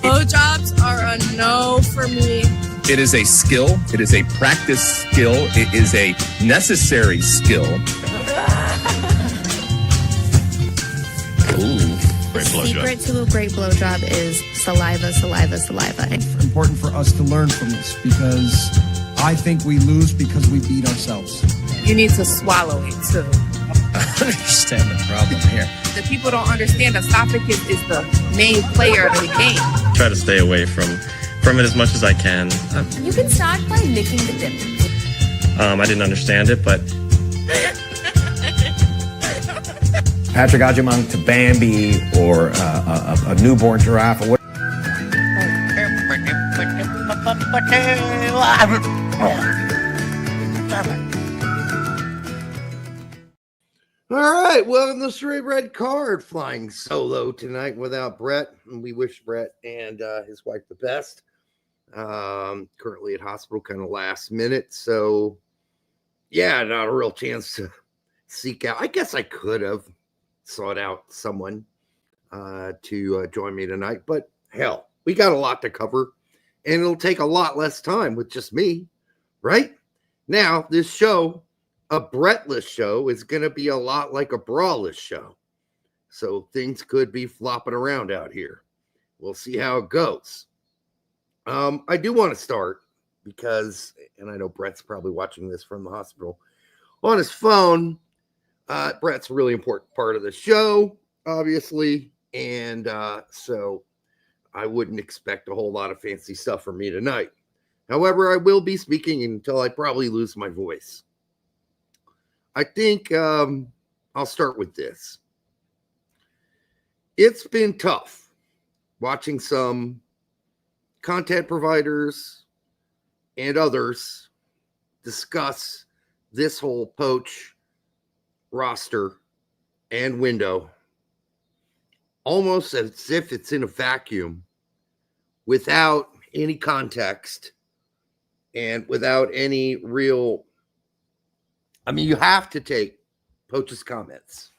Blowjobs are a no for me. It is a skill. It is a practice skill. It is a necessary skill. Ooh, great blowjob. Secret to a great blowjob is saliva, saliva, saliva. It's important for us to learn from this because I think we lose because we beat ourselves. You need to swallow it too. I understand the problem here. The people don't understand esophagus is the main player of the game. Try to stay away from it as much as I can. You can start by licking the dip. I didn't understand it, but Patrick Ajimang to Bambi or a newborn giraffe or what? All right, welcome to Straight Red Card, flying solo tonight without Brett. We wish Brett and his wife the best. Currently at hospital, kind of last minute. So, yeah, not a real chance to seek out. I guess I could have sought out someone to join me tonight, but hell, we got a lot to cover, and it'll take a lot less time with just me, right? Now, this show, a Brettless show, is going to be a lot like a Brawless show. So things could be flopping around out here. We'll see how it goes. I do want to start because, and I know Brett's probably watching this from the hospital on his phone. Brett's a really important part of the show, obviously. And so I wouldn't expect a whole lot of fancy stuff from me tonight. However, I will be speaking until I probably lose my voice. I think I'll start with this. It's been tough watching some content providers and others discuss this whole Poch roster and window almost as if it's in a vacuum without any context and without any real... I mean, you have to take Poch's comments.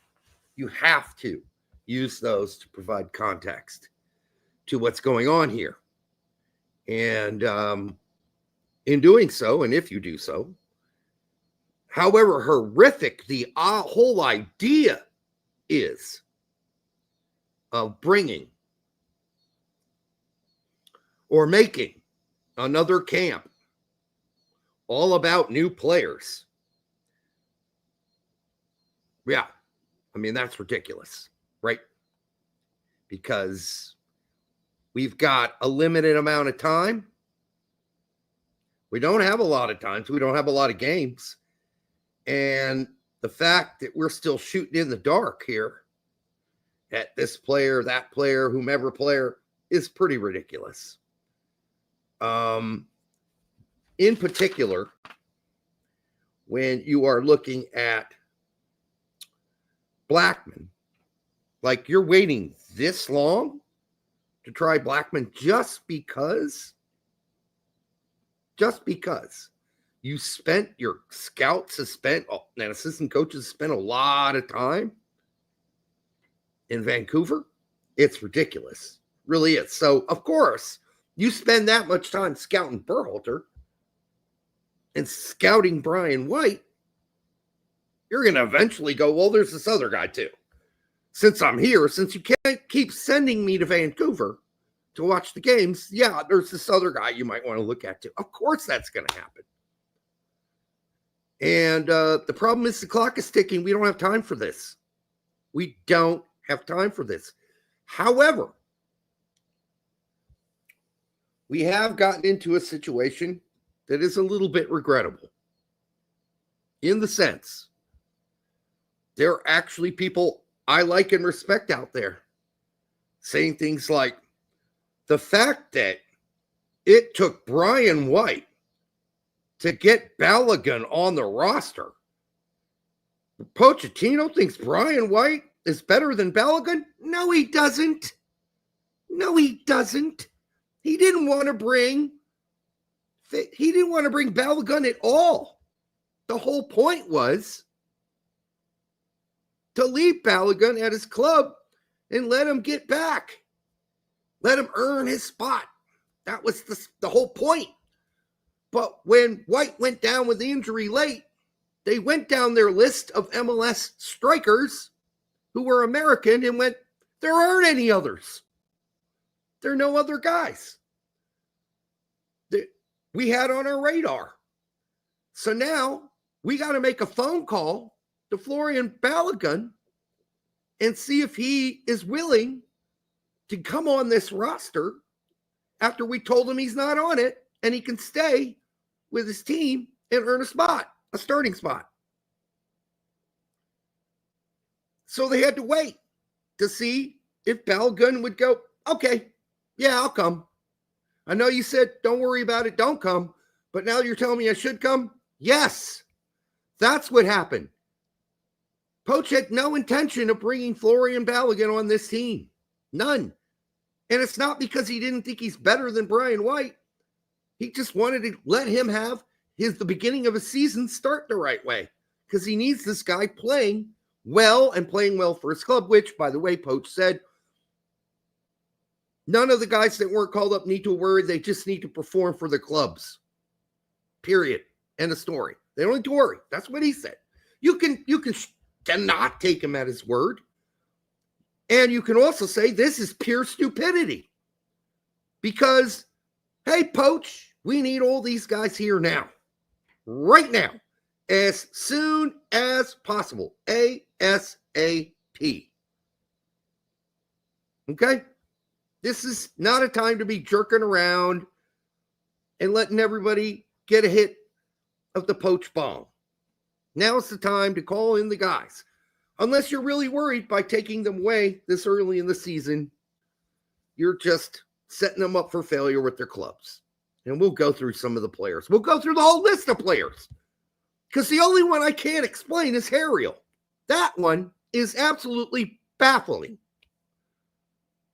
You have to use those to provide context to what's going on here. And in doing so, and if you do so, however horrific the whole idea is of bringing or making another camp all about new players. Yeah, I mean, that's ridiculous, right? Because we've got a limited amount of time. We don't have a lot of time, so we don't have a lot of games. And the fact that we're still shooting in the dark here at this player, that player, whomever player, is pretty ridiculous. In particular, when you are looking at Blackman, like you're waiting this long to try Blackman just because you spent your scouts and assistant coaches spent a lot of time in Vancouver. It's ridiculous, really is. So of course you spend that much time scouting Berhalter and scouting Brian White, you're going to eventually go, well, there's this other guy too. Since I'm here, since you can't keep sending me to Vancouver to watch the games, yeah, there's this other guy you might want to look at too. Of course that's going to happen. And the problem is the clock is ticking. We don't have time for this. We don't have time for this. However, we have gotten into a situation that is a little bit regrettable in the sense there are actually people I like and respect out there saying things like the fact that it took Brian White to get Balogun on the roster. Pochettino thinks Brian White is better than Balogun? No, he doesn't. No, he doesn't. He didn't want to bring Balogun at all. The whole point was to leave Balogun at his club and let him get back Let him earn his spot. That was the whole point. But when White went down with the injury late, they went down their list of MLS strikers who were American and went, there aren't any others. There are no other guys that we had on our radar. So now we got to make a phone call to Florian Balogun and see if he is willing to come on this roster after we told him he's not on it and he can stay with his team and earn a spot, a starting spot. So they had to wait to see if Balogun would go, okay, yeah, I'll come. I know you said, don't worry about it, don't come. But now you're telling me I should come? Yes, that's what happened. Poch had no intention of bringing Florian Balogun on this team. None. And it's not because he didn't think he's better than Brian White. He just wanted to let him have the beginning of a season start the right way because he needs this guy playing well and playing well for his club, which, by the way, Poch said, none of the guys that weren't called up need to worry. They just need to perform for the clubs. Period. End of story. They don't need to worry. That's what he said. You can not take him at his word. And you can also say this is pure stupidity. Because, hey, Poch, we need all these guys here now. Right now. As soon as possible. ASAP. Okay? This is not a time to be jerking around and letting everybody get a hit of the Poch bomb. Now it's the time to call in the guys. Unless you're really worried by taking them away this early in the season, you're just setting them up for failure with their clubs. And we'll go through some of the players. We'll go through the whole list of players. Because the only one I can't explain is Harriel. That one is absolutely baffling.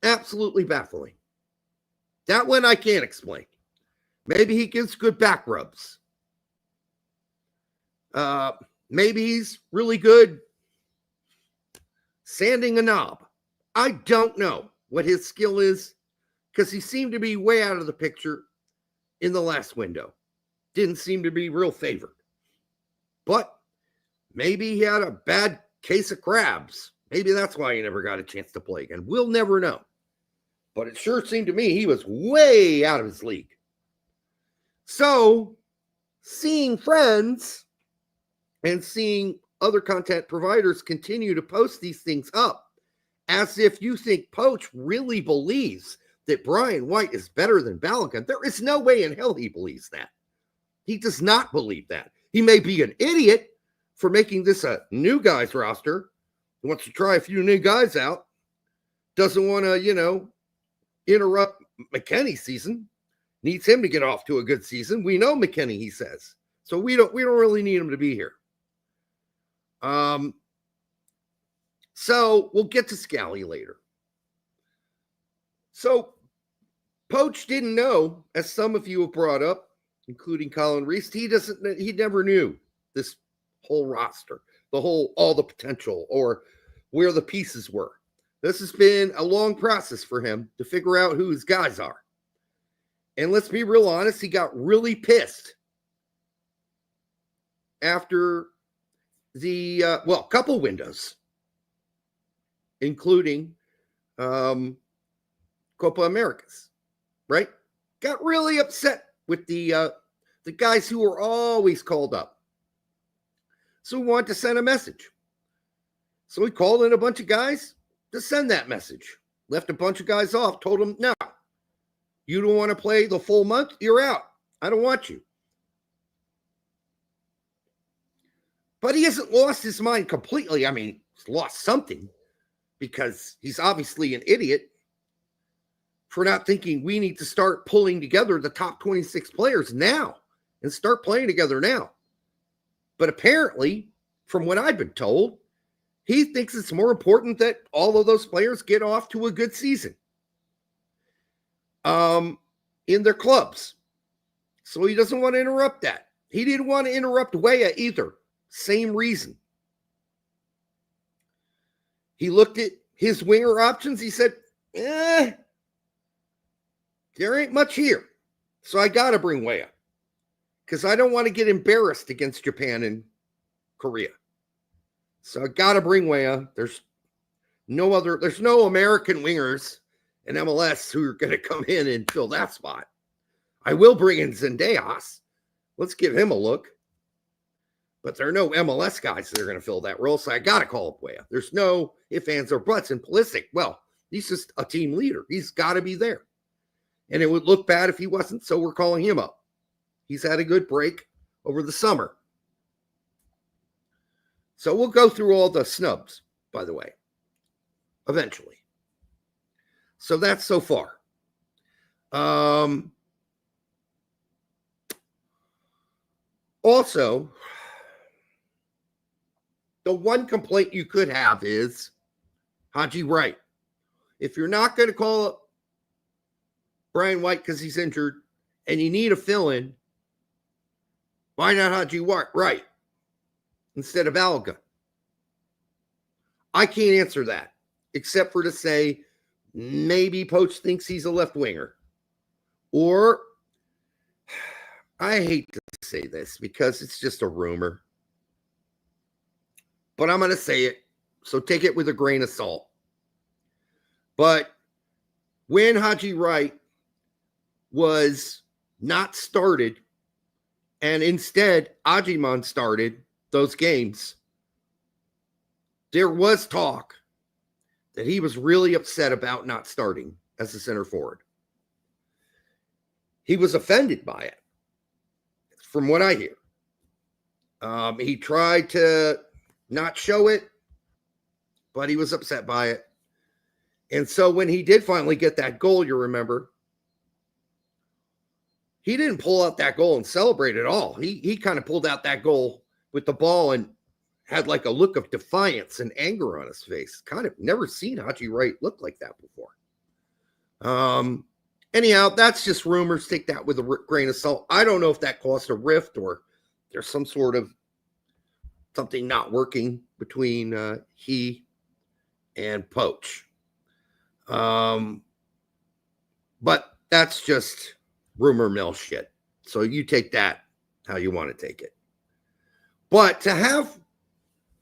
Absolutely baffling. That one I can't explain. Maybe he gives good back rubs. Maybe he's really good sanding a knob. I don't know what his skill is because he seemed to be way out of the picture in the last window. Didn't seem to be real favored. But maybe he had a bad case of crabs. Maybe that's why he never got a chance to play again. We'll never know. But it sure seemed to me he was way out of his league. So, seeing friends and seeing other content providers continue to post these things up as if you think Poch really believes that Brian White is better than Balogun. There is no way in hell he believes that. He does not believe that. He may be an idiot for making this a new guys roster. He wants to try a few new guys out. Doesn't want to, interrupt McKennie's season. Needs him to get off to a good season. We know McKennie, he says. So we don't really need him to be here. So we'll get to Scally later. So Poch didn't know, as some of you have brought up, including Colin Reese, he never knew this whole roster, all the potential or where the pieces were. This has been a long process for him to figure out who his guys are. And let's be real honest, he got really pissed after the, couple windows, including Copa Americas, right? Got really upset with the guys who were always called up. So we wanted to send a message. So we called in a bunch of guys to send that message. Left a bunch of guys off, told them, no, you don't want to play the full month, you're out. I don't want you. But he hasn't lost his mind completely. I mean, he's lost something because he's obviously an idiot for not thinking we need to start pulling together the top 26 players now and start playing together now. But apparently, from what I've been told, he thinks it's more important that all of those players get off to a good season in their clubs. So he doesn't want to interrupt that. He didn't want to interrupt Weah either. Same reason. He looked at his winger options. He said, There ain't much here. So I got to bring Weah because I don't want to get embarrassed against Japan and Korea. So I got to bring Weah. There's no American wingers in MLS who are going to come in and fill that spot. I will bring in Zendejas. Let's give him a look. But there are no MLS guys that are going to fill that role, so I got to call up Weah. There's no ifs, ands, or buts. And Pulisic, well, he's just a team leader. He's got to be there. And it would look bad if he wasn't, so we're calling him up. He's had a good break over the summer. So we'll go through all the snubs, by the way, eventually. So that's so far. Also, the one complaint you could have is Haji Wright. If you're not going to call up Brian White because he's injured and you need a fill-in, why not Haji Wright instead of Balogun? I can't answer that, except for to say maybe Poch thinks he's a left winger. Or, I hate to say this because it's just a rumor, but I'm going to say it, so take it with a grain of salt. But when Haji Wright was not started, and instead Ajiman started those games, there was talk that he was really upset about not starting as a center forward. He was offended by it, from what I hear. He tried to not show it, but he was upset by it. And so when he did finally get that goal, you remember, he didn't pull out that goal and celebrate at all. He kind of pulled out that goal with the ball and had like a look of defiance and anger on his face. Kind of never seen Haji Wright look like that before. Anyhow, that's just rumors. Take that with a grain of salt. I don't know if that caused a rift or there's some sort of something not working between he and Poch. But that's just rumor mill shit. So you take that how you want to take it. But to have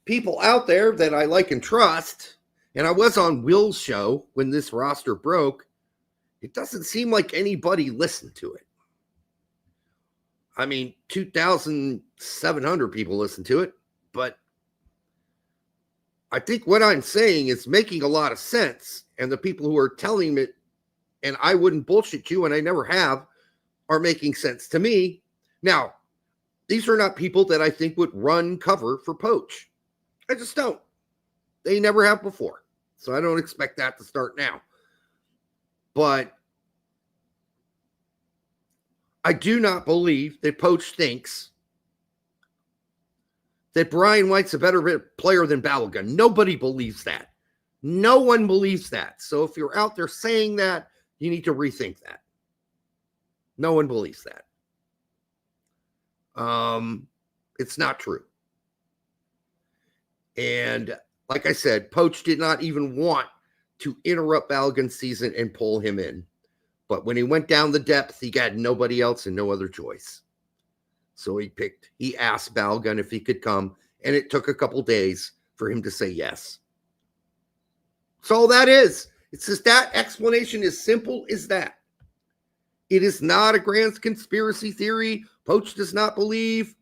people out there that I like and trust, and I was on Will's show when this roster broke, it doesn't seem like anybody listened to it. I mean, 2,700 people listened to it, but I think what I'm saying is making a lot of sense, and the people who are telling it, and I wouldn't bullshit you, and I never have, are making sense to me. Now, these are not people that I think would run cover for Poch. I just don't. They never have before. So I don't expect that to start now. But I do not believe that Poch thinks that Brian White's a better player than Balogun. Nobody believes that. No one believes that. So if you're out there saying that, you need to rethink that. No one believes that. It's not true. And like I said, Poch did not even want to interrupt Balogun's season and pull him in. But when he went down the depth, he got nobody else and no other choice. So he asked Balogun if he could come, and it took a couple days for him to say yes. That's all that is. It's just that explanation is simple as that. It is not a grand conspiracy theory. Poch does not believe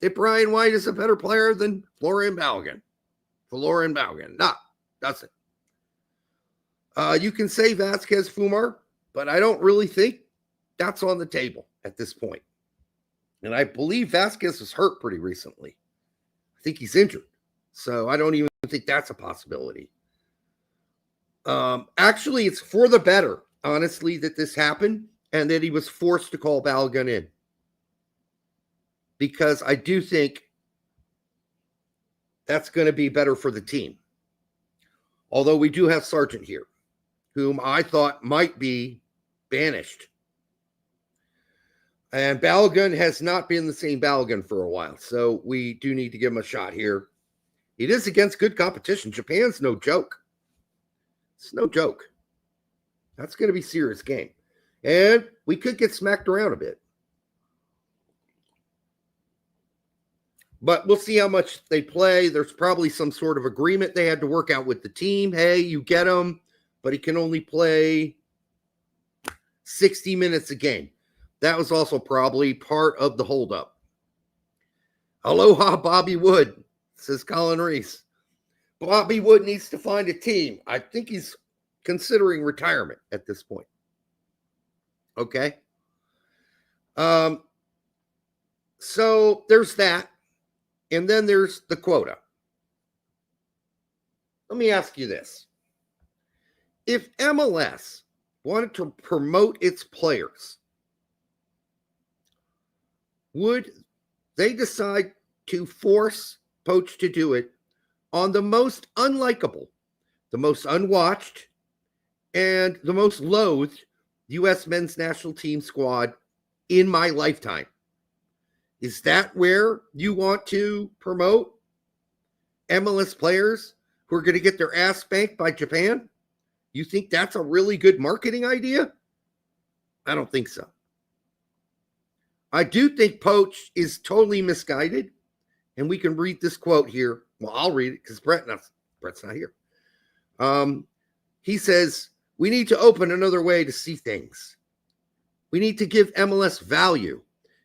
that Brian White is a better player than Florian Balogun. No, doesn't. You can say Vasquez Fumar, but I don't really think that's on the table at this point. And I believe Vasquez was hurt pretty recently. I think he's injured. So I don't even think that's a possibility. Actually, it's for the better, honestly, that this happened and that he was forced to call Balogun in. Because I do think that's going to be better for the team. Although we do have Sargent here, whom I thought might be banished. And Balogun has not been the same Balogun for a while. So we do need to give him a shot here. It is against good competition. Japan's no joke. It's no joke. That's going to be a serious game. And we could get smacked around a bit. But we'll see how much they play. There's probably some sort of agreement they had to work out with the team. Hey, you get him, but he can only play 60 minutes a game. That was also probably part of the holdup. Aloha, Bobby Wood, says Colin Reese. Bobby Wood needs to find a team. I think he's considering retirement at this point. Okay. So there's that. And then there's the quota. Let me ask you this. If MLS wanted to promote its players, would they decide to force Poch to do it on the most unlikable, the most unwatched, and the most loathed U.S. men's national team squad in my lifetime? Is that where you want to promote MLS players who are going to get their ass spanked by Japan? You think that's a really good marketing idea? I don't think so. I do think Poch is totally misguided, and we can read this quote here. Well, I'll read it because Brett's not here. He says, we need to open another way to see things. We need to give MLS value,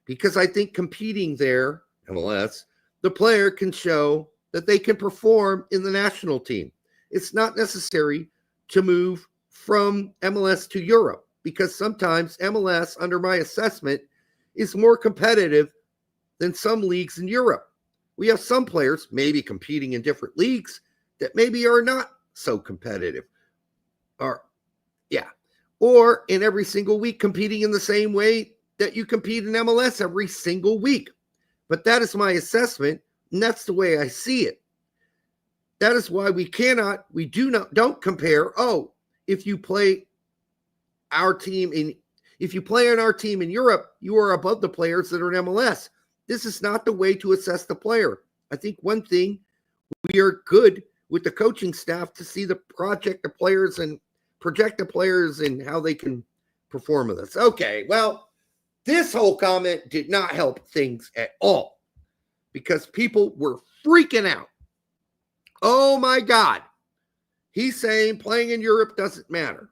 because I think competing there, MLS, the player can show that they can perform in the national team. It's not necessary to move from MLS to Europe, because sometimes MLS, under my assessment, is more competitive than some leagues in Europe. We have some players maybe competing in different leagues that maybe are not so competitive. Or in every single week competing in the same way that you compete in MLS every single week. But that is my assessment, and that's the way I see it. That is why don't compare, if you play our team if you play on our team in Europe, you are above the players that are in MLS. This is not the way to assess the player. I think one thing, we are good with the coaching staff to see the project the players and project the players and how they can perform with us. Okay, well, this whole comment did not help things at all, because people were freaking out. Oh my God. He's saying playing in Europe doesn't matter.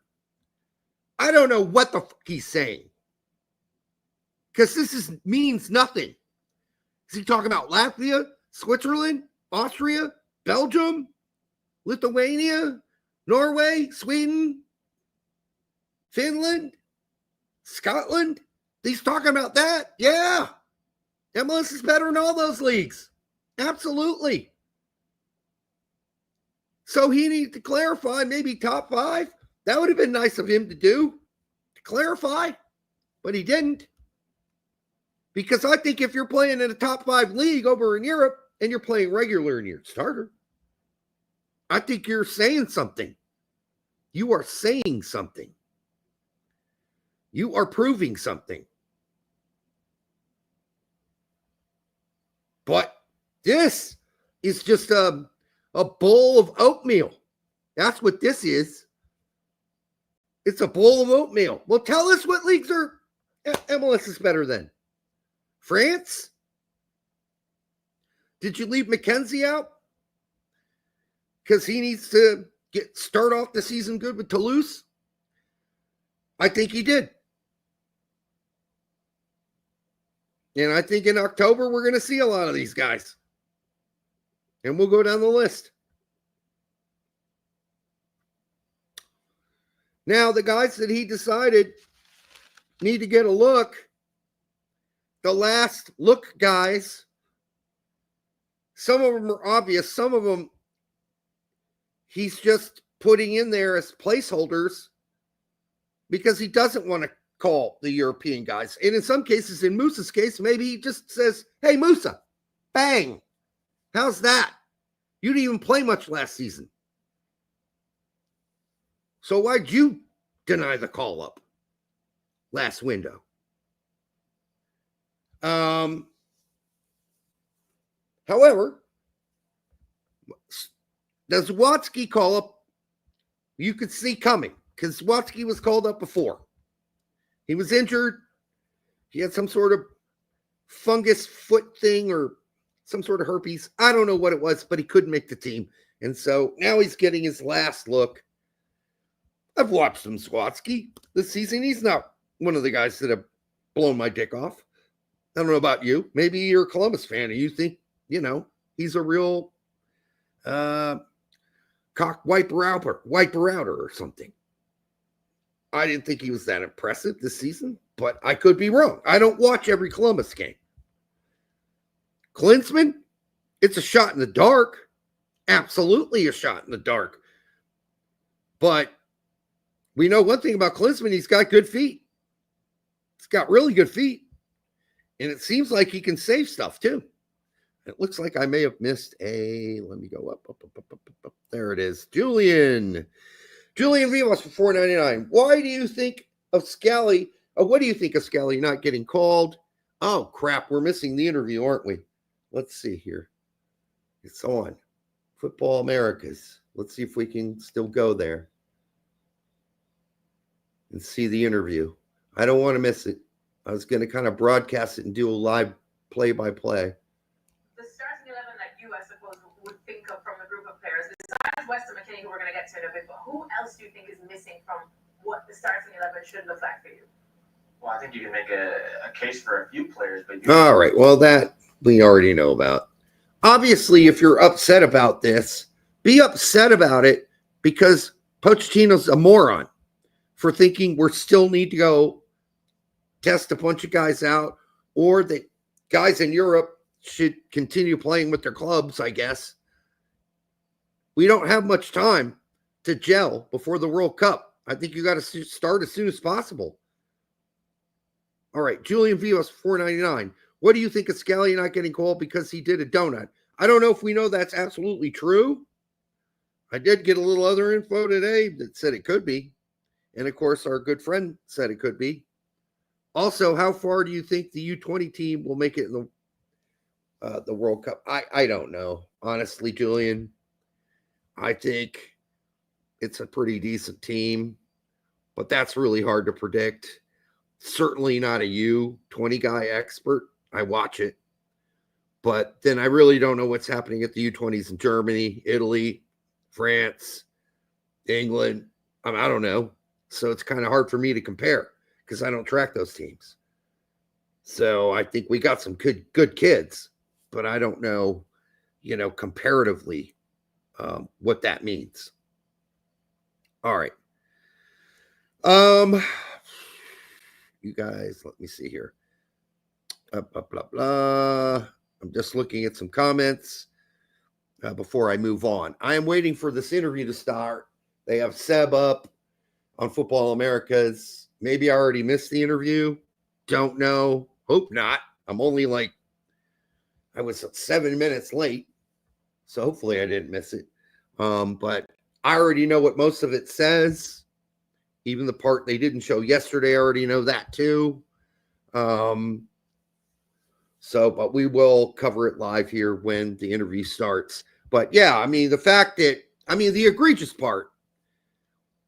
I don't know what the fuck he's saying, because this means nothing. Is he talking about Latvia, Switzerland, Austria, Belgium, Lithuania, Norway, Sweden, Finland, Scotland? He's talking about that? Yeah. MLS is better in all those leagues. Absolutely. So he needs to clarify, maybe top 5. That would have been nice of him to do, to clarify, but he didn't. Because I think if you're playing in a top 5 league over in Europe and you're playing regular in your starter, I think you're saying something. You are saying something. You are proving something. But this is just a bowl of oatmeal. That's what this is. It's a bowl of oatmeal. Well, tell us what leagues are MLS is better than. France? Did you leave McKenzie out? Because he needs to start off the season good with Toulouse? I think he did. And I think in October we're going to see a lot of these guys. And we'll go down the list. Now, the guys that he decided need to get a look, the last look guys, some of them are obvious. Some of them he's just putting in there as placeholders because he doesn't want to call the European guys. And in some cases, in Musa's case, maybe he just says, hey, Musa, bang. How's that? You didn't even play much last season. So why'd you deny the call-up last window? However, the Zwatsky call-up, you could see coming, because Zwatsky was called up before. He was injured. He had some sort of fungus foot thing or some sort of herpes. I don't know what it was, but he couldn't make the team. And so now he's getting his last look. I've watched him, Swatsky, this season. He's not one of the guys that have blown my dick off. I don't know about you. Maybe you're a Columbus fan and you think, he's a real cock wiper outer or something. I didn't think he was that impressive this season, but I could be wrong. I don't watch every Columbus game. Klinsmann, it's a shot in the dark. Absolutely a shot in the dark. But we know one thing about Klinsmann, he's got good feet. He's got really good feet. And it seems like he can save stuff too. It looks like I may have missed let me go up. There it is. Julian Vivas for $4.99. Why do you think of Scally? What do you think of Scally not getting called? Oh, crap. We're missing the interview, aren't we? Let's see here. It's on. Football Americas. Let's see if we can still go there and see the interview. I don't want to miss it. I was going to kind of broadcast it and do a live play-by-play. The starting 11 that you, I suppose, would think of from a group of players, besides Weston McKinney, who we're going to get to in a bit, but who else do you think is missing from what the starting 11 should look like for you? Well, I think you can make a case for a few players. But all right. Well, that we already know about. Obviously, if you're upset about this, be upset about it because Pochettino's a moron for thinking we still need to go test a bunch of guys out, or the guys in Europe should continue playing with their clubs, I guess. We don't have much time to gel before the World Cup. I think you got to start as soon as possible. All right, Julian Vivas, $4.99. What do you think of Scally not getting called because he did a donut? I don't know if we know that's absolutely true. I did get a little other info today that said it could be. And, of course, our good friend said it could be. Also, how far do you think the U20 team will make it in the World Cup? I don't know. Honestly, Julian, I think it's a pretty decent team, but that's really hard to predict. Certainly not a U20 guy expert. I watch it. But then I really don't know what's happening at the U20s in Germany, Italy, France, England. I don't know. So it's kind of hard for me to compare because I don't track those teams. So I think we got some good kids, but I don't know, comparatively what that means. All right. You guys, let me see here. Blah, blah, blah. I'm just looking at some comments before I move on. I am waiting for this interview to start. They have Seb up on Football Americas. Maybe I already missed the interview. Don't know. Hope not. I'm only I was 7 minutes late. So hopefully I didn't miss it. But I already know what most of it says. Even the part they didn't show yesterday, I already know that too. But we will cover it live here when the interview starts. But yeah, the egregious part,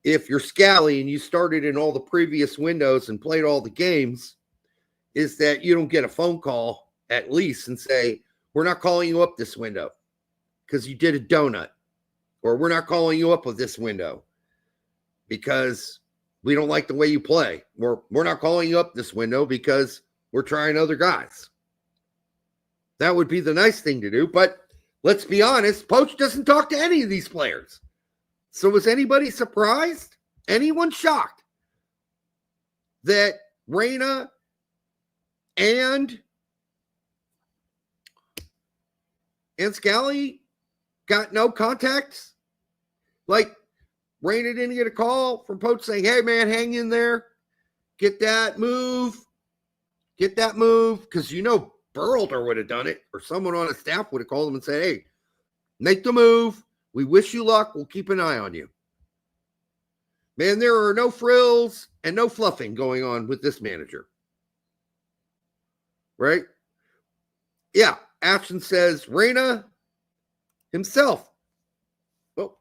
if you're Scally and you started in all the previous windows and played all the games, is that you don't get a phone call at least and say, we're not calling you up this window because you did a donut, or we're not calling you up with this window because we don't like the way you play. We're not calling you up this window because we're trying other guys. That would be the nice thing to do. But let's be honest, Poch doesn't talk to any of these players. So was anybody surprised? Anyone shocked that Reyna and Scally got no contacts? Reyna didn't get a call from Poch saying, hey, man, hang in there. Get that move. Because Berhalter would have done it, or someone on his staff would have called him and said, hey, make the move. We wish you luck. We'll keep an eye on you. Man, there are no frills and no fluffing going on with this manager. Right? Yeah. Action says Reyna himself. Whoa.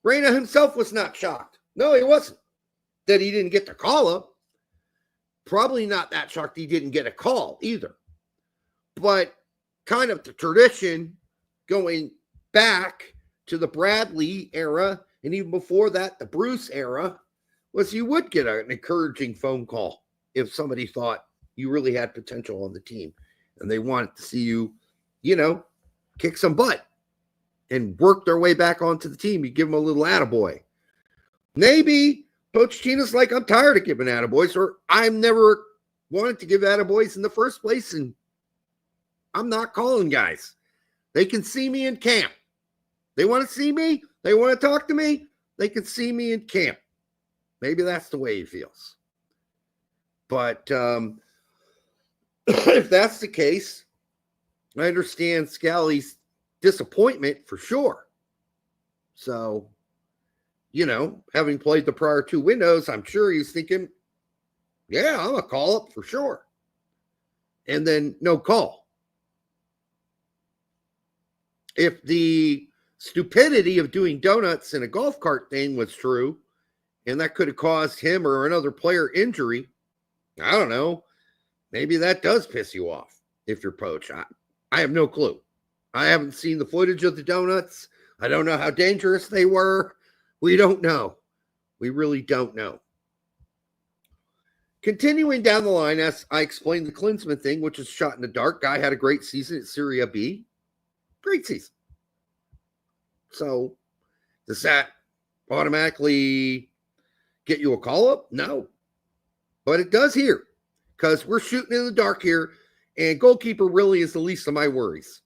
Reyna himself was not shocked. No, he wasn't. that he didn't get the call up. Probably not that shocked he didn't get a call either. But kind of the tradition going back to the Bradley era, and even before that, the Bruce era, was you would get an encouraging phone call if somebody thought you really had potential on the team and they wanted to see you, kick some butt and work their way back onto the team. You give them a little attaboy. Maybe Pochettino's like, I'm tired of giving attaboys, or I've never wanted to give attaboys in the first place, and I'm not calling guys. They can see me in camp. They want to see me. They want to talk to me. They can see me in camp. Maybe that's the way he feels. But if that's the case, I understand Scally's disappointment for sure. So, having played the prior two windows, I'm sure he's thinking, yeah, I'm a call up for sure. And then no call. If the stupidity of doing donuts in a golf cart thing was true, and that could have caused him or another player injury, I don't know. Maybe that does piss you off if you're Poch. I have no clue. I haven't seen the footage of the donuts. I don't know how dangerous they were. We don't know. We really don't know. Continuing down the line, as I explained the Klinsmann thing, which is shot in the dark. Guy had a great season at Serie B. Great season. So, does that automatically get you a call-up? No. But it does here, because we're shooting in the dark here, and goalkeeper really is the least of my worries.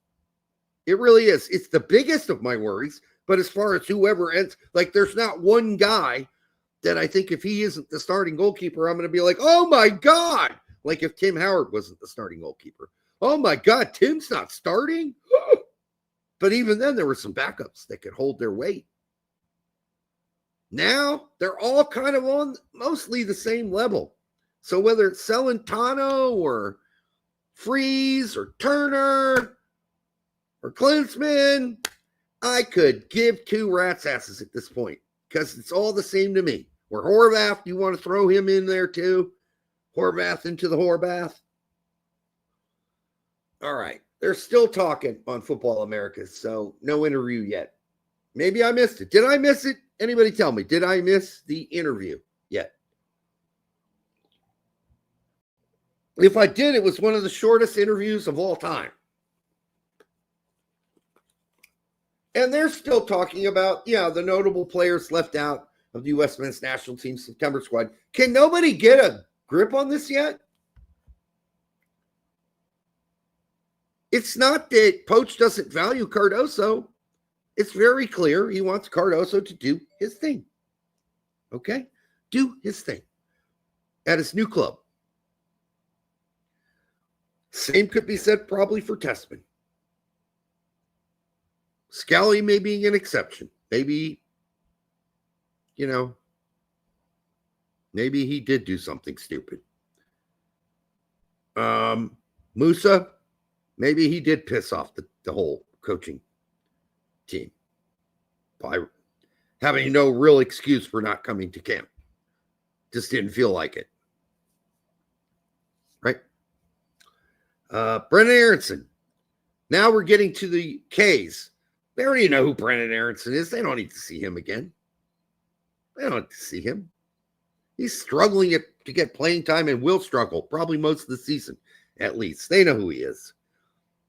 It really is. It's the biggest of my worries, but as far as whoever ends, there's not one guy that I think if he isn't the starting goalkeeper, I'm going to be like, oh my God. Like if Tim Howard wasn't the starting goalkeeper. Oh my God, Tim's not starting? But even then, there were some backups that could hold their weight. Now, they're all kind of on mostly the same level. So whether it's Celentano or Freeze or Turner or Klinsmann, I could give two rat's asses at this point because it's all the same to me. Where Horvath, you want to throw him in there too? Horvath into the Horvath. All right. They're still talking on Football America, so no interview yet. Maybe I missed it. Did I miss it? Anybody tell me, did I miss the interview yet? If I did, it was one of the shortest interviews of all time. And they're still talking about, the notable players left out of the U.S. men's national team September squad. Can nobody get a grip on this yet? It's not that Poch doesn't value Cardoso. It's very clear he wants Cardoso to do his thing. Okay? Do his thing at his new club. Same could be said probably for Tessman. Scally may be an exception. Maybe, maybe he did do something stupid. Musa, maybe he did piss off the whole coaching team by having no real excuse for not coming to camp. Just didn't feel like it. Right? Brennan Aronson. Now we're getting to the Ks. They already know who Brennan Aronson is. They don't need to see him again. They don't need to see him. He's struggling to get playing time and will struggle probably most of the season, at least. They know who he is.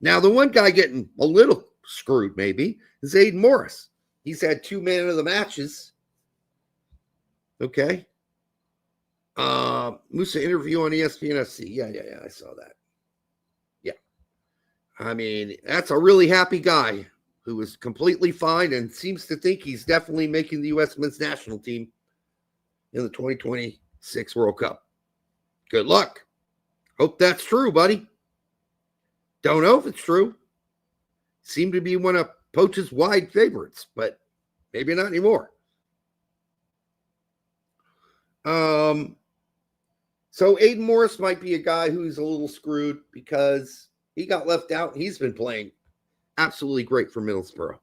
Now, the one guy getting a little screwed maybe is Aiden Morris. He's had 2 man of the matches. Okay. Musa interview on ESPN FC. Yeah, I saw that. Yeah. I mean, that's a really happy guy who is completely fine and seems to think he's definitely making the U.S. men's national team in the 2026 World Cup. Good luck. Hope that's true, buddy. Don't know if it's true. Seemed to be one of Poch's wide favorites, but maybe not anymore. So Aiden Morris might be a guy who's a little screwed because he got left out. He's been playing absolutely great for Middlesbrough.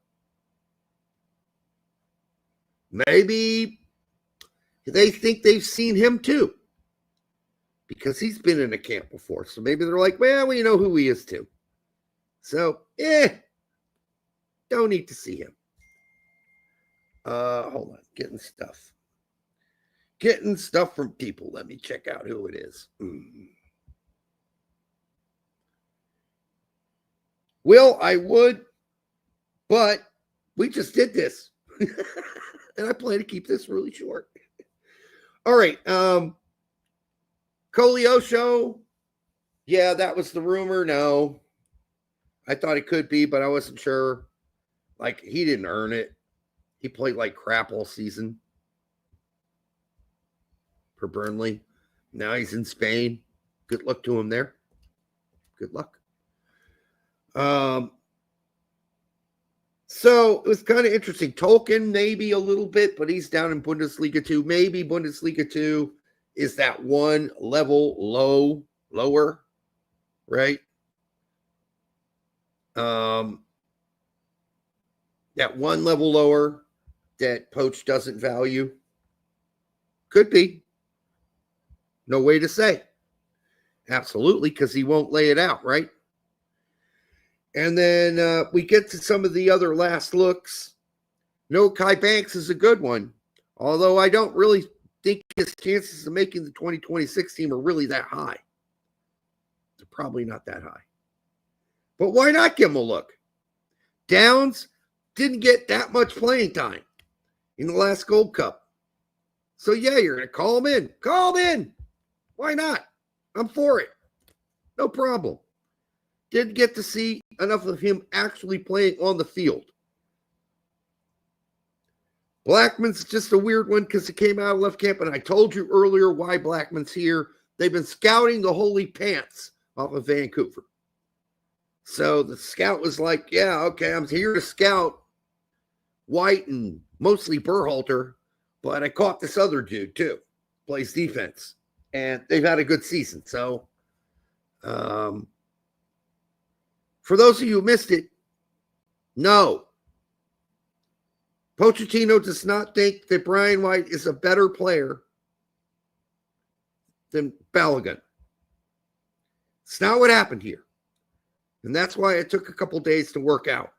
Maybe they think they've seen him too, because he's been in a camp before. So maybe they're like, well, we know who he is too. So, don't need to see him. Hold on, getting stuff from people. Let me check out who it is. Will, I would, but we just did this. And I plan to keep this really short. All right. Koleosho. Yeah, that was the rumor. No. I thought it could be, but I wasn't sure. Like, he didn't earn it. He played like crap all season for Burnley. Now he's in Spain. Good luck to him there. Good luck. So it was kind of interesting. Tolkien, maybe a little bit, but he's down in Bundesliga 2. Maybe Bundesliga 2 is that one level lower, right? That one level lower that Poch doesn't value. Could be. No way to say. Absolutely, because he won't lay it out, right? And then we get to some of the other last looks. No, Kai Banks is a good one, although I don't really think his chances of making the 2026 team are really that high. They're probably not that high. But why not give him a look? Downs didn't get that much playing time in the last Gold Cup. So, yeah, you're going to call him in. Call him in. Why not? I'm for it. No problem. Didn't get to see enough of him actually playing on the field. Blackman's just a weird one because it came out of left camp, and I told you earlier why Blackman's here. They've been scouting the holy pants off of Vancouver. So the scout was like, yeah, okay, I'm here to scout White and mostly Berhalter, but I caught this other dude too. Plays defense. And they've had a good season. So, for those of you who missed it, no. Pochettino does not think that Brian White is a better player than Balogun. It's not what happened here. And that's why it took a couple days to work out.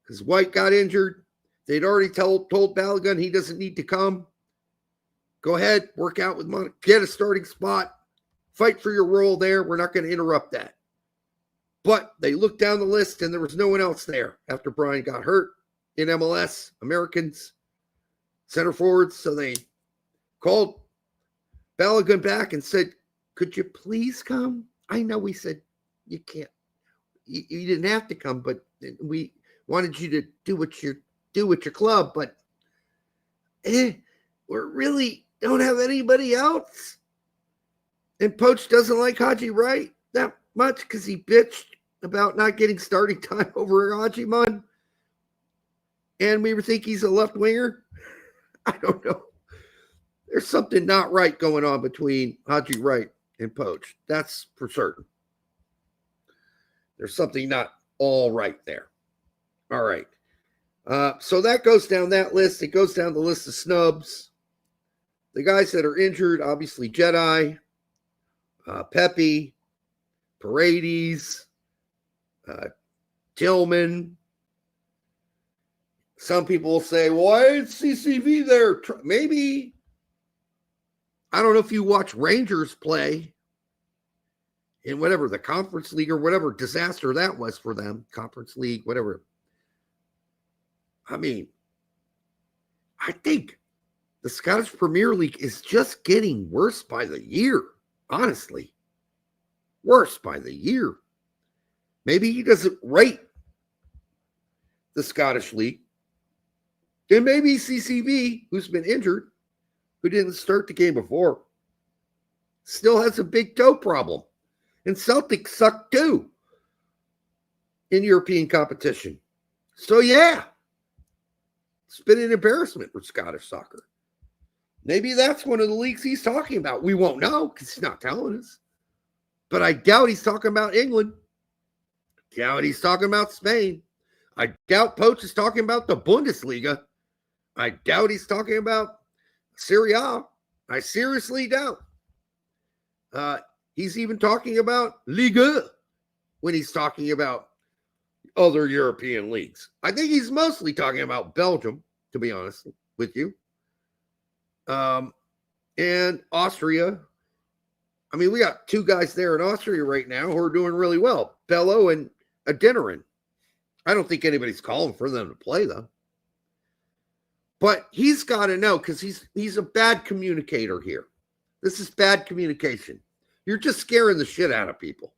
Because White got injured. They'd already told Balogun he doesn't need to come. Go ahead, work out with Monaco, get a starting spot, fight for your role there. We're not going to interrupt that. But they looked down the list and there was no one else there after Brian got hurt in MLS, Americans, center forwards. So they called Balogun back and said, could you please come? I know we said you can't. You didn't have to come, but we wanted you to do what you do with your club. But we really don't have anybody else. And Poch doesn't like Haji Wright that much because he bitched about not getting starting time over Hajiman. And we think he's a left winger. I don't know. There's something not right going on between Haji Wright and Poch. That's for certain. There's something not all right there. All right. So that goes down that list. It goes down the list of snubs. The guys that are injured, obviously Jedi, Pepe, Paredes, Tillman. Some people will say, why is CCV there? Maybe. I don't know if you watch Rangers play in whatever, the Conference League or whatever disaster that was for them. Conference League, whatever. I mean, I think the Scottish Premier League is just getting worse by the year, honestly. Worse by the year. Maybe he doesn't rate the Scottish League. And maybe CCV, who's been injured, who didn't start the game before, still has a big toe problem. And Celtic suck too in European competition. So, yeah, it's been an embarrassment for Scottish soccer. Maybe that's one of the leagues he's talking about. We won't know because he's not telling us. But I doubt he's talking about England. I doubt he's talking about Spain. I doubt Poch is talking about the Bundesliga. I doubt he's talking about Serie A. I seriously doubt. He's even talking about Liga when he's talking about other European leagues. I think he's mostly talking about Belgium, to be honest with you. And Austria. I mean, we got two guys there in Austria right now who are doing really well. Bello and Adeniran. I don't think anybody's calling for them to play, though. But he's got to know, because he's a bad communicator here. This is bad communication. You're just scaring the shit out of people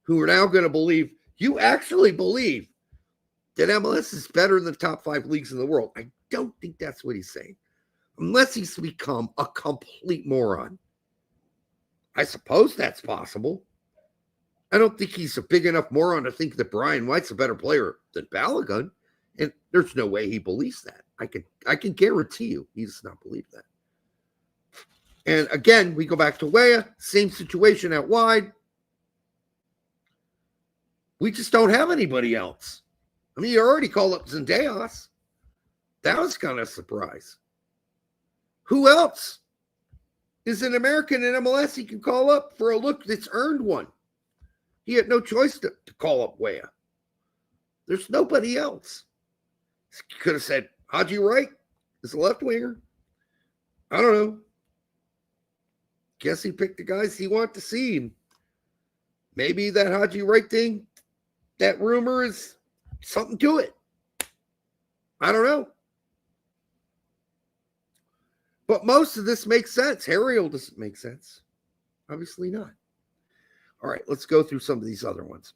who are now going to believe, you actually believe that MLS is better than the top 5 leagues in the world. I don't think that's what he's saying. Unless he's become a complete moron. I suppose that's possible. I don't think he's a big enough moron to think that Brian White's a better player than Balogun. And there's no way he believes that. I can guarantee you he does not believe that. And again, we go back to Weah, same situation out wide. We just don't have anybody else. I mean, you already called up Zendejas. That was kind of a surprise. Who else is an American in MLS he can call up for a look that's earned one? He had no choice to call up Weah. There's nobody else. He could have said Haji Wright is a left winger. I don't know. Guess he picked the guys he wanted to see. Maybe that Haji Wright thing, that rumor is something to it. I don't know. But most of this makes sense. Harriel doesn't make sense. Obviously not. All right, let's go through some of these other ones.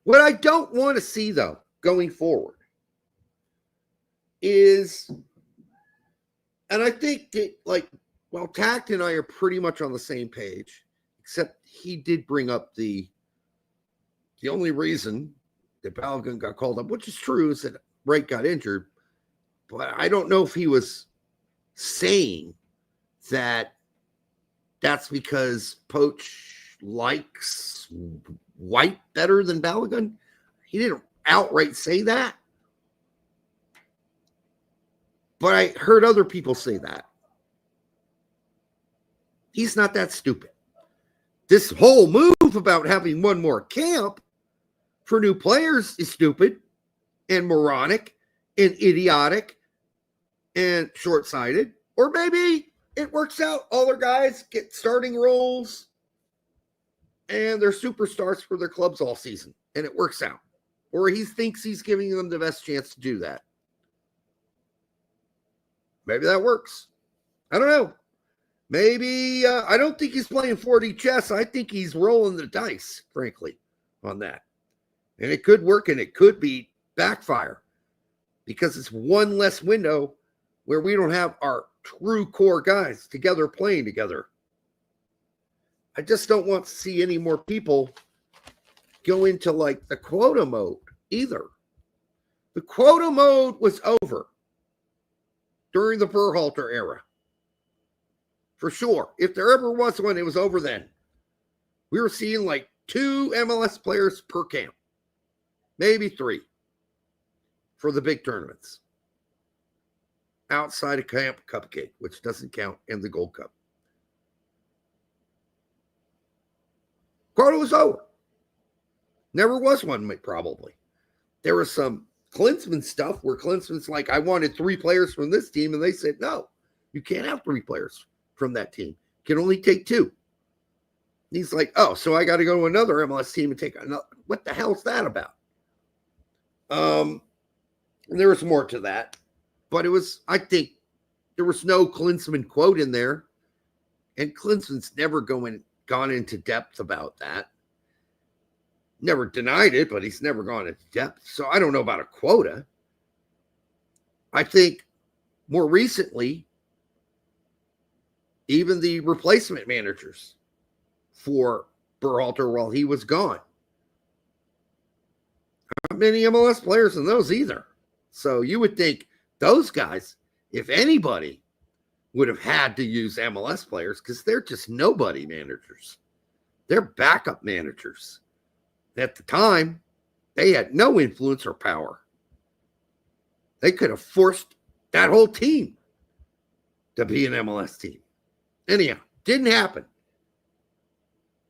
What I don't want to see, though, going forward is, and I think that, like, well, Tact and I are pretty much on the same page, except he did bring up the only reason that Balogun got called up, which is true, is that Wright got injured. But I don't know if he was saying that that's because Poch likes White better than Balogun. He didn't outright say that. But I heard other people say that. He's not that stupid. This whole move about having one more camp for new players is stupid and moronic and idiotic and short-sighted. Or maybe it works out. All their guys get starting roles and they're superstars for their clubs all season, and it works out. Or he thinks he's giving them the best chance to do that. Maybe that works. I don't know. Maybe, I don't think he's playing 4D chess. I think he's rolling the dice, frankly, on that. And it could work and it could be backfire because it's one less window where we don't have our true core guys together playing together. I just don't want to see any more people go into like the quota mode either. The quota mode was over during the Berhalter era. For sure. If there ever was one, it was over then. We were seeing like 2 MLS players per camp. Maybe 3 for the big tournaments. Outside of Camp Cupcake, which doesn't count in the Gold Cup. Quota was over. Never was one, probably. There was some Klinsmann stuff where Klinsmann's like, I wanted 3 players from this team, and they said, no, you can't have 3 players from that team. You can only take 2. And he's like, oh, so I got to go to another MLS team and take another. What the hell's that about? And there was more to that. But it was, I think, there was no Klinsmann quote in there. And Klinsmann's never gone into depth about that. Never denied it, but he's never gone into depth. So I don't know about a quota. I think more recently, even the replacement managers for Berhalter while he was gone. Not many MLS players in those either. So you would think those guys, if anybody, would have had to use MLS players because they're just nobody managers. They're backup managers. At the time, they had no influence or power. They could have forced that whole team to be an MLS team. Anyhow, didn't happen.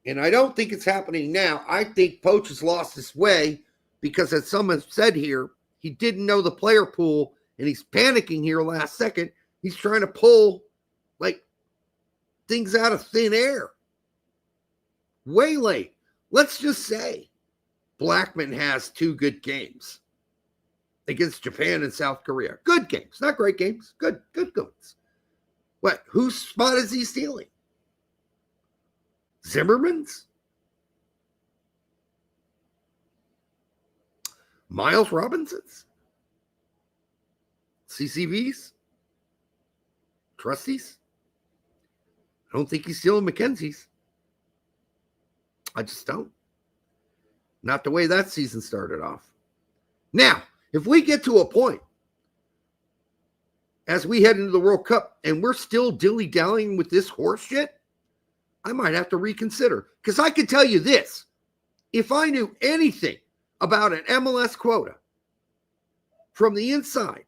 And I don't think it's happening now. I think Poch has lost his way because, as someone said here, he didn't know the player pool and he's panicking here last second. He's trying to pull like things out of thin air. Way late. Let's just say Blackman has 2 good games against Japan and South Korea. Good games, not great games. Good ones. What? Whose spot is he stealing? Zimmerman's? Miles Robinson's? CCV's? Trustees? I don't think he's stealing McKenzie's. I just don't. Not the way that season started off. Now, if we get to a point as we head into the World Cup and we're still dilly-dallying with this horse shit, I might have to reconsider. Because I can tell you this. If I knew anything about an MLS quota from the inside,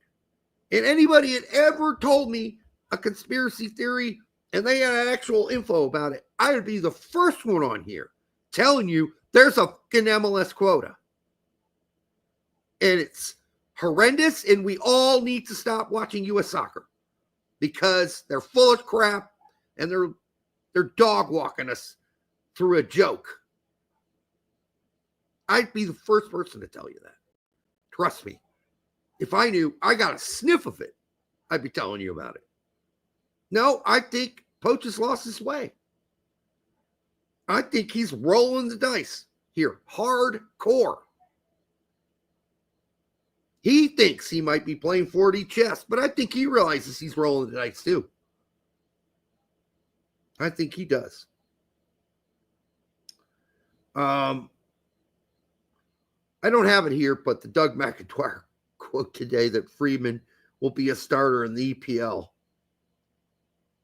and anybody had ever told me a conspiracy theory and they had actual info about it, I would be the first one on here telling you there's a fucking MLS quota. And it's horrendous, and we all need to stop watching U.S. soccer because they're full of crap and they're dog walking us through a joke. I'd be the first person to tell you that. Trust me. If I knew I got a sniff of it, I'd be telling you about it. No, I think Poch has lost his way. I think he's rolling the dice here, hardcore. He thinks he might be playing 4D chess, but I think he realizes he's rolling the dice too. I think he does. I don't have it here, but the Doug McIntyre quote today that Freeman will be a starter in the EPL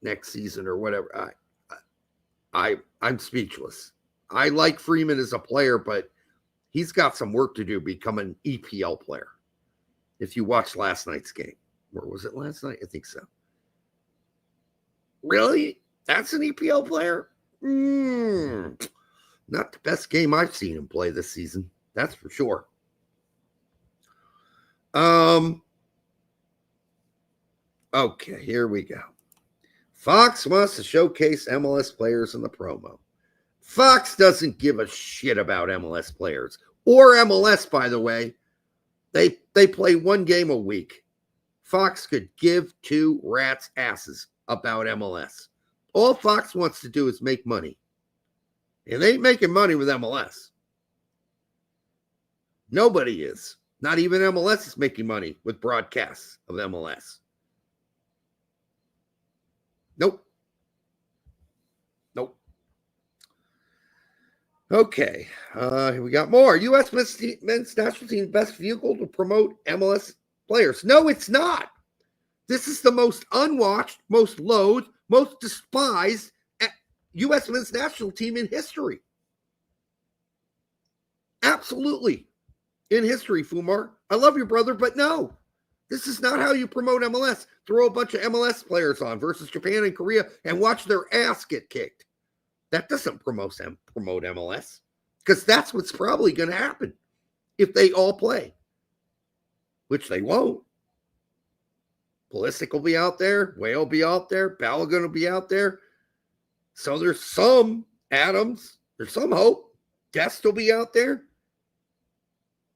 next season or whatever. I'm speechless. I like Freeman as a player, but he's got some work to do to become an EPL player. If you watched last night's game. Or was it last night? I think so. Really? That's an EPL player? Not the best game I've seen him play this season. That's for sure. Okay, here we go. Fox wants to showcase MLS players in the promo. Fox doesn't give a shit about MLS players. Or MLS, by the way. They play 1 game a week. Fox could give 2 rats' asses about MLS. All Fox wants to do is make money. And they ain't making money with MLS. Nobody is. Not even MLS is making money with broadcasts of MLS. Nope. Okay. We got more. U.S. men's national team best vehicle to promote MLS players. No, it's not. This is the most unwatched, most loathed, most despised U.S. men's national team in history. Absolutely. In history, Fumar. I love you, brother, but no. This is not how you promote MLS. Throw a bunch of MLS players on versus Japan and Korea and watch their ass get kicked. That doesn't promote MLS because that's what's probably going to happen if they all play, which they won't. Pulisic will be out there. Whale will be out there. Balogun will be out there. So there's some Adams. There's some hope. Guest will be out there.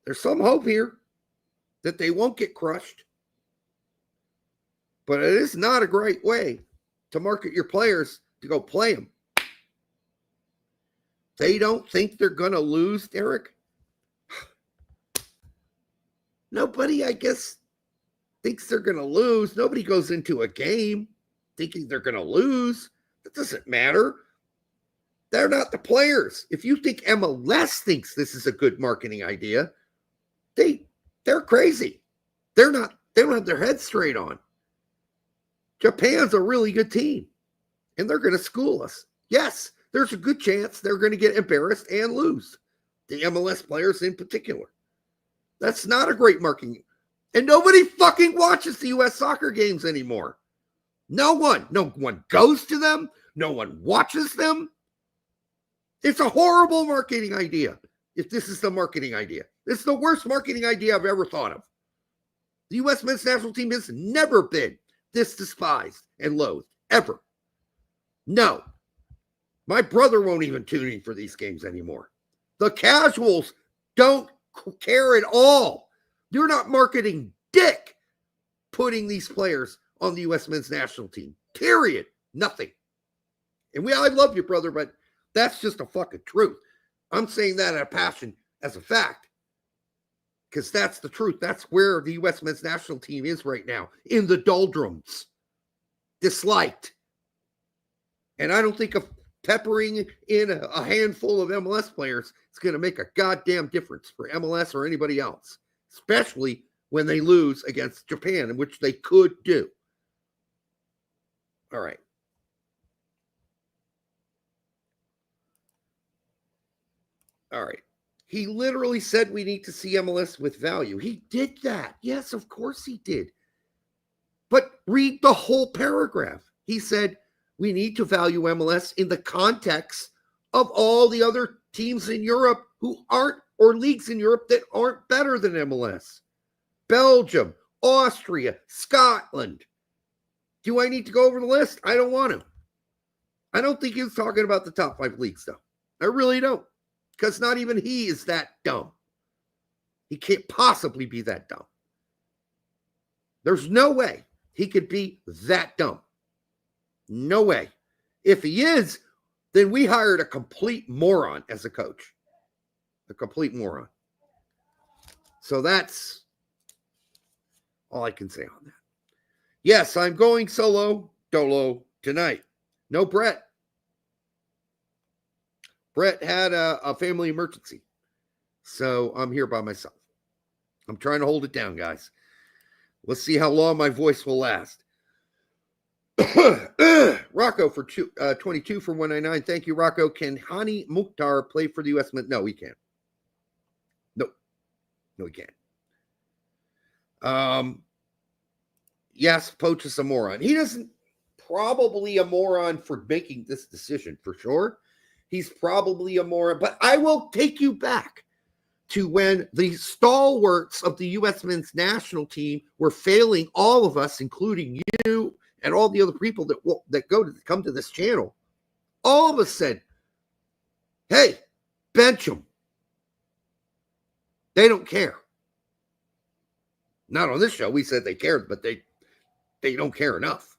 There's some hope here that they won't get crushed. But it is not a great way to market your players to go play them. They don't think they're going to lose, Derek. Nobody, I guess, thinks they're going to lose. Nobody goes into a game thinking they're going to lose. That doesn't matter. They're not the players. If you think MLS thinks this is a good marketing idea, they're crazy. They don't have their heads straight on. Japan's a really good team, and they're going to school us. Yes, there's a good chance they're going to get embarrassed and lose. The MLS players in particular. That's not a great marketing. And nobody fucking watches the U.S. soccer games anymore. No one goes to them. No one watches them. It's a horrible marketing idea. If this is the marketing idea, it's the worst marketing idea I've ever thought of. The U.S. men's national team has never been this despised and loathed, ever. No. My brother won't even tune in for these games anymore. The casuals don't care at all. You're not marketing dick putting these players on the U.S. men's national team. Period. Nothing. And I love you, brother, but that's just a fucking truth. I'm saying that out of passion as a fact. Because that's the truth. That's where the U.S. men's national team is right now. In the doldrums. Disliked. And I don't think of peppering in a handful of MLS players is going to make a goddamn difference for MLS or anybody else. Especially when they lose against Japan, which they could do. All right. All right. He literally said we need to see MLS with value. He did that. Yes, of course he did. But read the whole paragraph. He said we need to value MLS in the context of all the other teams in Europe who aren't, or leagues in Europe that aren't better than MLS. Belgium, Austria, Scotland. Do I need to go over the list? I don't want to. I don't think he was talking about the top 5 leagues, though. I really don't. Because not even he is that dumb. He can't possibly be that dumb. There's no way he could be that dumb. No way. If he is, then we hired a complete moron as a coach. A complete moron. So that's all I can say on that. Yes, I'm going solo dolo tonight. No Brett. Brett had a family emergency. So I'm here by myself. I'm trying to hold it down, guys. Let's see how long my voice will last. Rocco for 22 from 199. Thank you, Rocco. Can Hani Mukhtar play for the USMNT? No, he can't. No, he can't. Yes, Poch is a moron. He doesn't probably a moron for making this decision, for sure. He's probably a moron, but I will take you back to when the stalwarts of the U.S. men's national team were failing all of us, including you and all the other people that come to this channel. All of us said, hey, bench them. They don't care. Not on this show. We said they cared, but they don't care enough.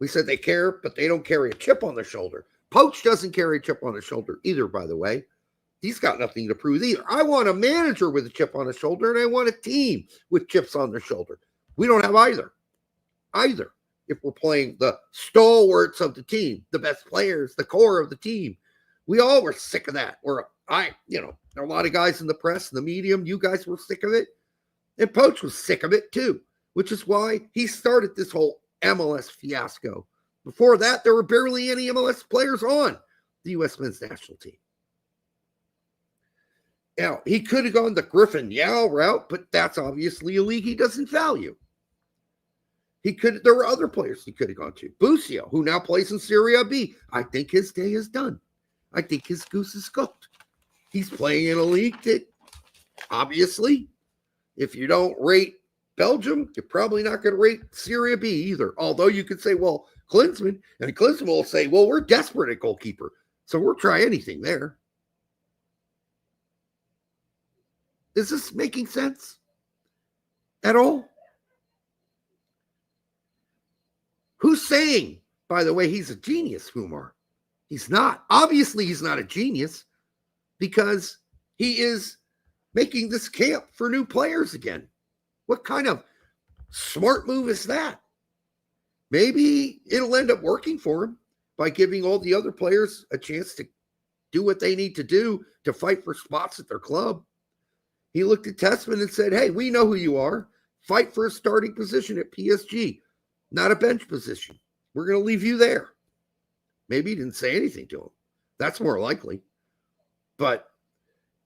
We said they care, but they don't carry a chip on their shoulder. Poch doesn't carry a chip on his shoulder either, by the way. He's got nothing to prove either. I want a manager with a chip on his shoulder, and I want a team with chips on their shoulder. We don't have either. If we're playing the stalwarts of the team, the best players, the core of the team. We all were sick of that. There are a lot of guys in the press, in the medium. You guys were sick of it. And Poch was sick of it too, which is why he started this whole MLS fiasco. Before that, there were barely any MLS players on the U.S. men's national team. Now, he could have gone the Griffin Yao route, but that's obviously a league he doesn't value. There were other players he could have gone to. Busio, who now plays in Serie B. I think his day is done. I think his goose is cooked. He's playing in a league that, obviously, if you don't rate Belgium, you're probably not going to rate Serie B either. Although you could say, well, Klinsmann will say, well, we're desperate at goalkeeper, so we'll try anything there. Is this making sense at all? Who's saying, by the way, he's a genius, Humar? He's not. Obviously, he's not a genius because he is making this camp for new players again. What kind of smart move is that? Maybe it'll end up working for him by giving all the other players a chance to do what they need to do to fight for spots at their club. He looked at Tessman and said, hey, we know who you are. Fight for a starting position at PSG, not a bench position. We're going to leave you there. Maybe he didn't say anything to him. That's more likely. But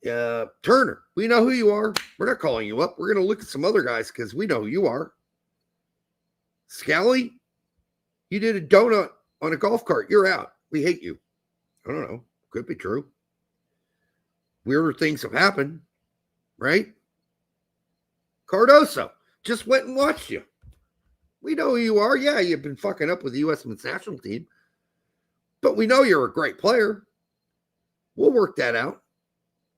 Turner, we know who you are. We're not calling you up. We're going to look at some other guys because we know who you are. Scally, you did a donut on a golf cart. You're out. We hate you. I don't know. Could be true. Weirder things have happened, right? Cardoso just went and watched you. We know who you are. Yeah, you've been fucking up with the USMNT national team, but we know you're a great player. We'll work that out.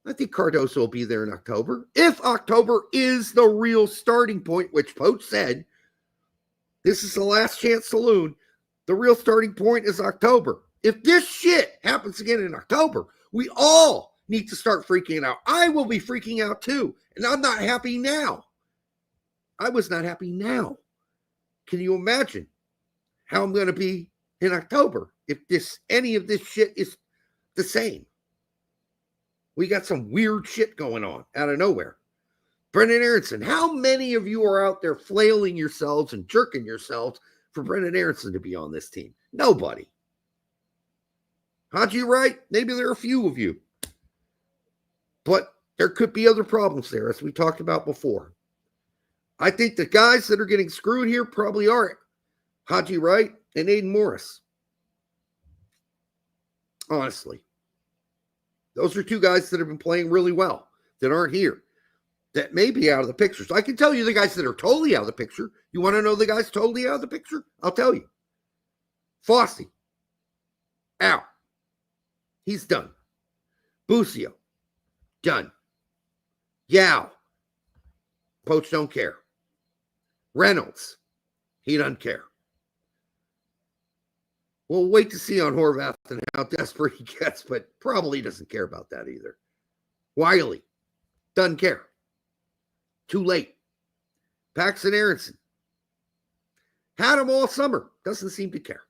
I think Cardoso will be there in October. If October is the real starting point, which Poch said, this is the last chance saloon. The real starting point is October. If this shit happens again in October, we all need to start freaking out. I will be freaking out too. And I'm not happy now. I was not happy now. Can you imagine how I'm going to be in October if any of this shit is the same? We got some weird shit going on out of nowhere. Brendan Aronson, how many of you are out there flailing yourselves and jerking yourselves for Brendan Aronson to be on this team? Nobody. Haji Wright, maybe there are a few of you. But there could be other problems there, as we talked about before. I think the guys that are getting screwed here probably are Haji Wright and Aiden Morris. Honestly. Those are two guys that have been playing really well that aren't here, that may be out of the picture. So I can tell you the guys that are totally out of the picture. You want to know the guys totally out of the picture? I'll tell you. Fossey, out. He's done. Busio, done. Yao, Poch don't care. Reynolds, he doesn't care. We'll wait to see on Horvath and how desperate he gets, but probably doesn't care about that either. Wiley, doesn't care. Too late. Paxton Aronson, had him all summer, doesn't seem to care.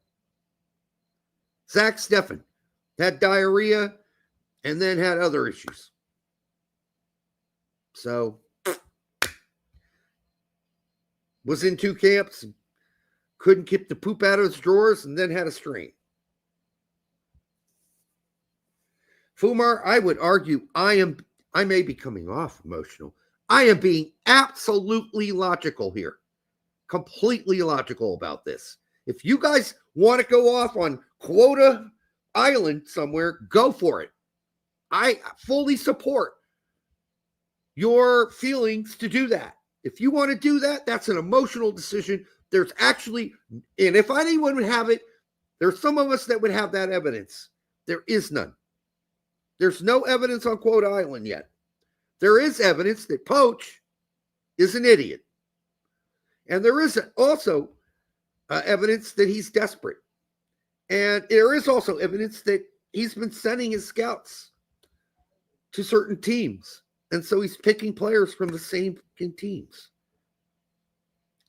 Zach Steffen, had diarrhea and then had other issues. So, was in two camps, couldn't keep the poop out of his drawers, and then had a strain. Fumar, I would argue I may be coming off emotional. I am being absolutely logical here. Completely logical about this. If you guys want to go off on Quota Island somewhere, go for it. I fully support your feelings to do that. If you want to do that, that's an emotional decision. There's actually, and if anyone would have it, there's some of us that would have that evidence. There is none. There's no evidence on Quota Island yet. There is evidence that Poch is an idiot. And there is also evidence that he's desperate. And there is also evidence that he's been sending his scouts to certain teams. And so he's picking players from the same teams.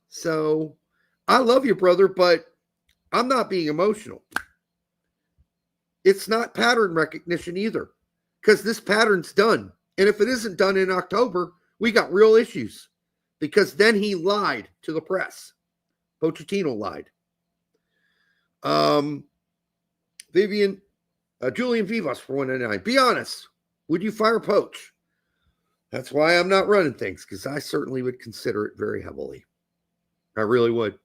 So I love you, brother, but I'm not being emotional. It's not pattern recognition either, because this pattern's done. And if it isn't done in October, we got real issues, because then he lied to the press. Pochettino lied. Julian Vivas for 199. Be honest. Would you fire Poch? That's why I'm not running things, because I certainly would consider it very heavily. I really would.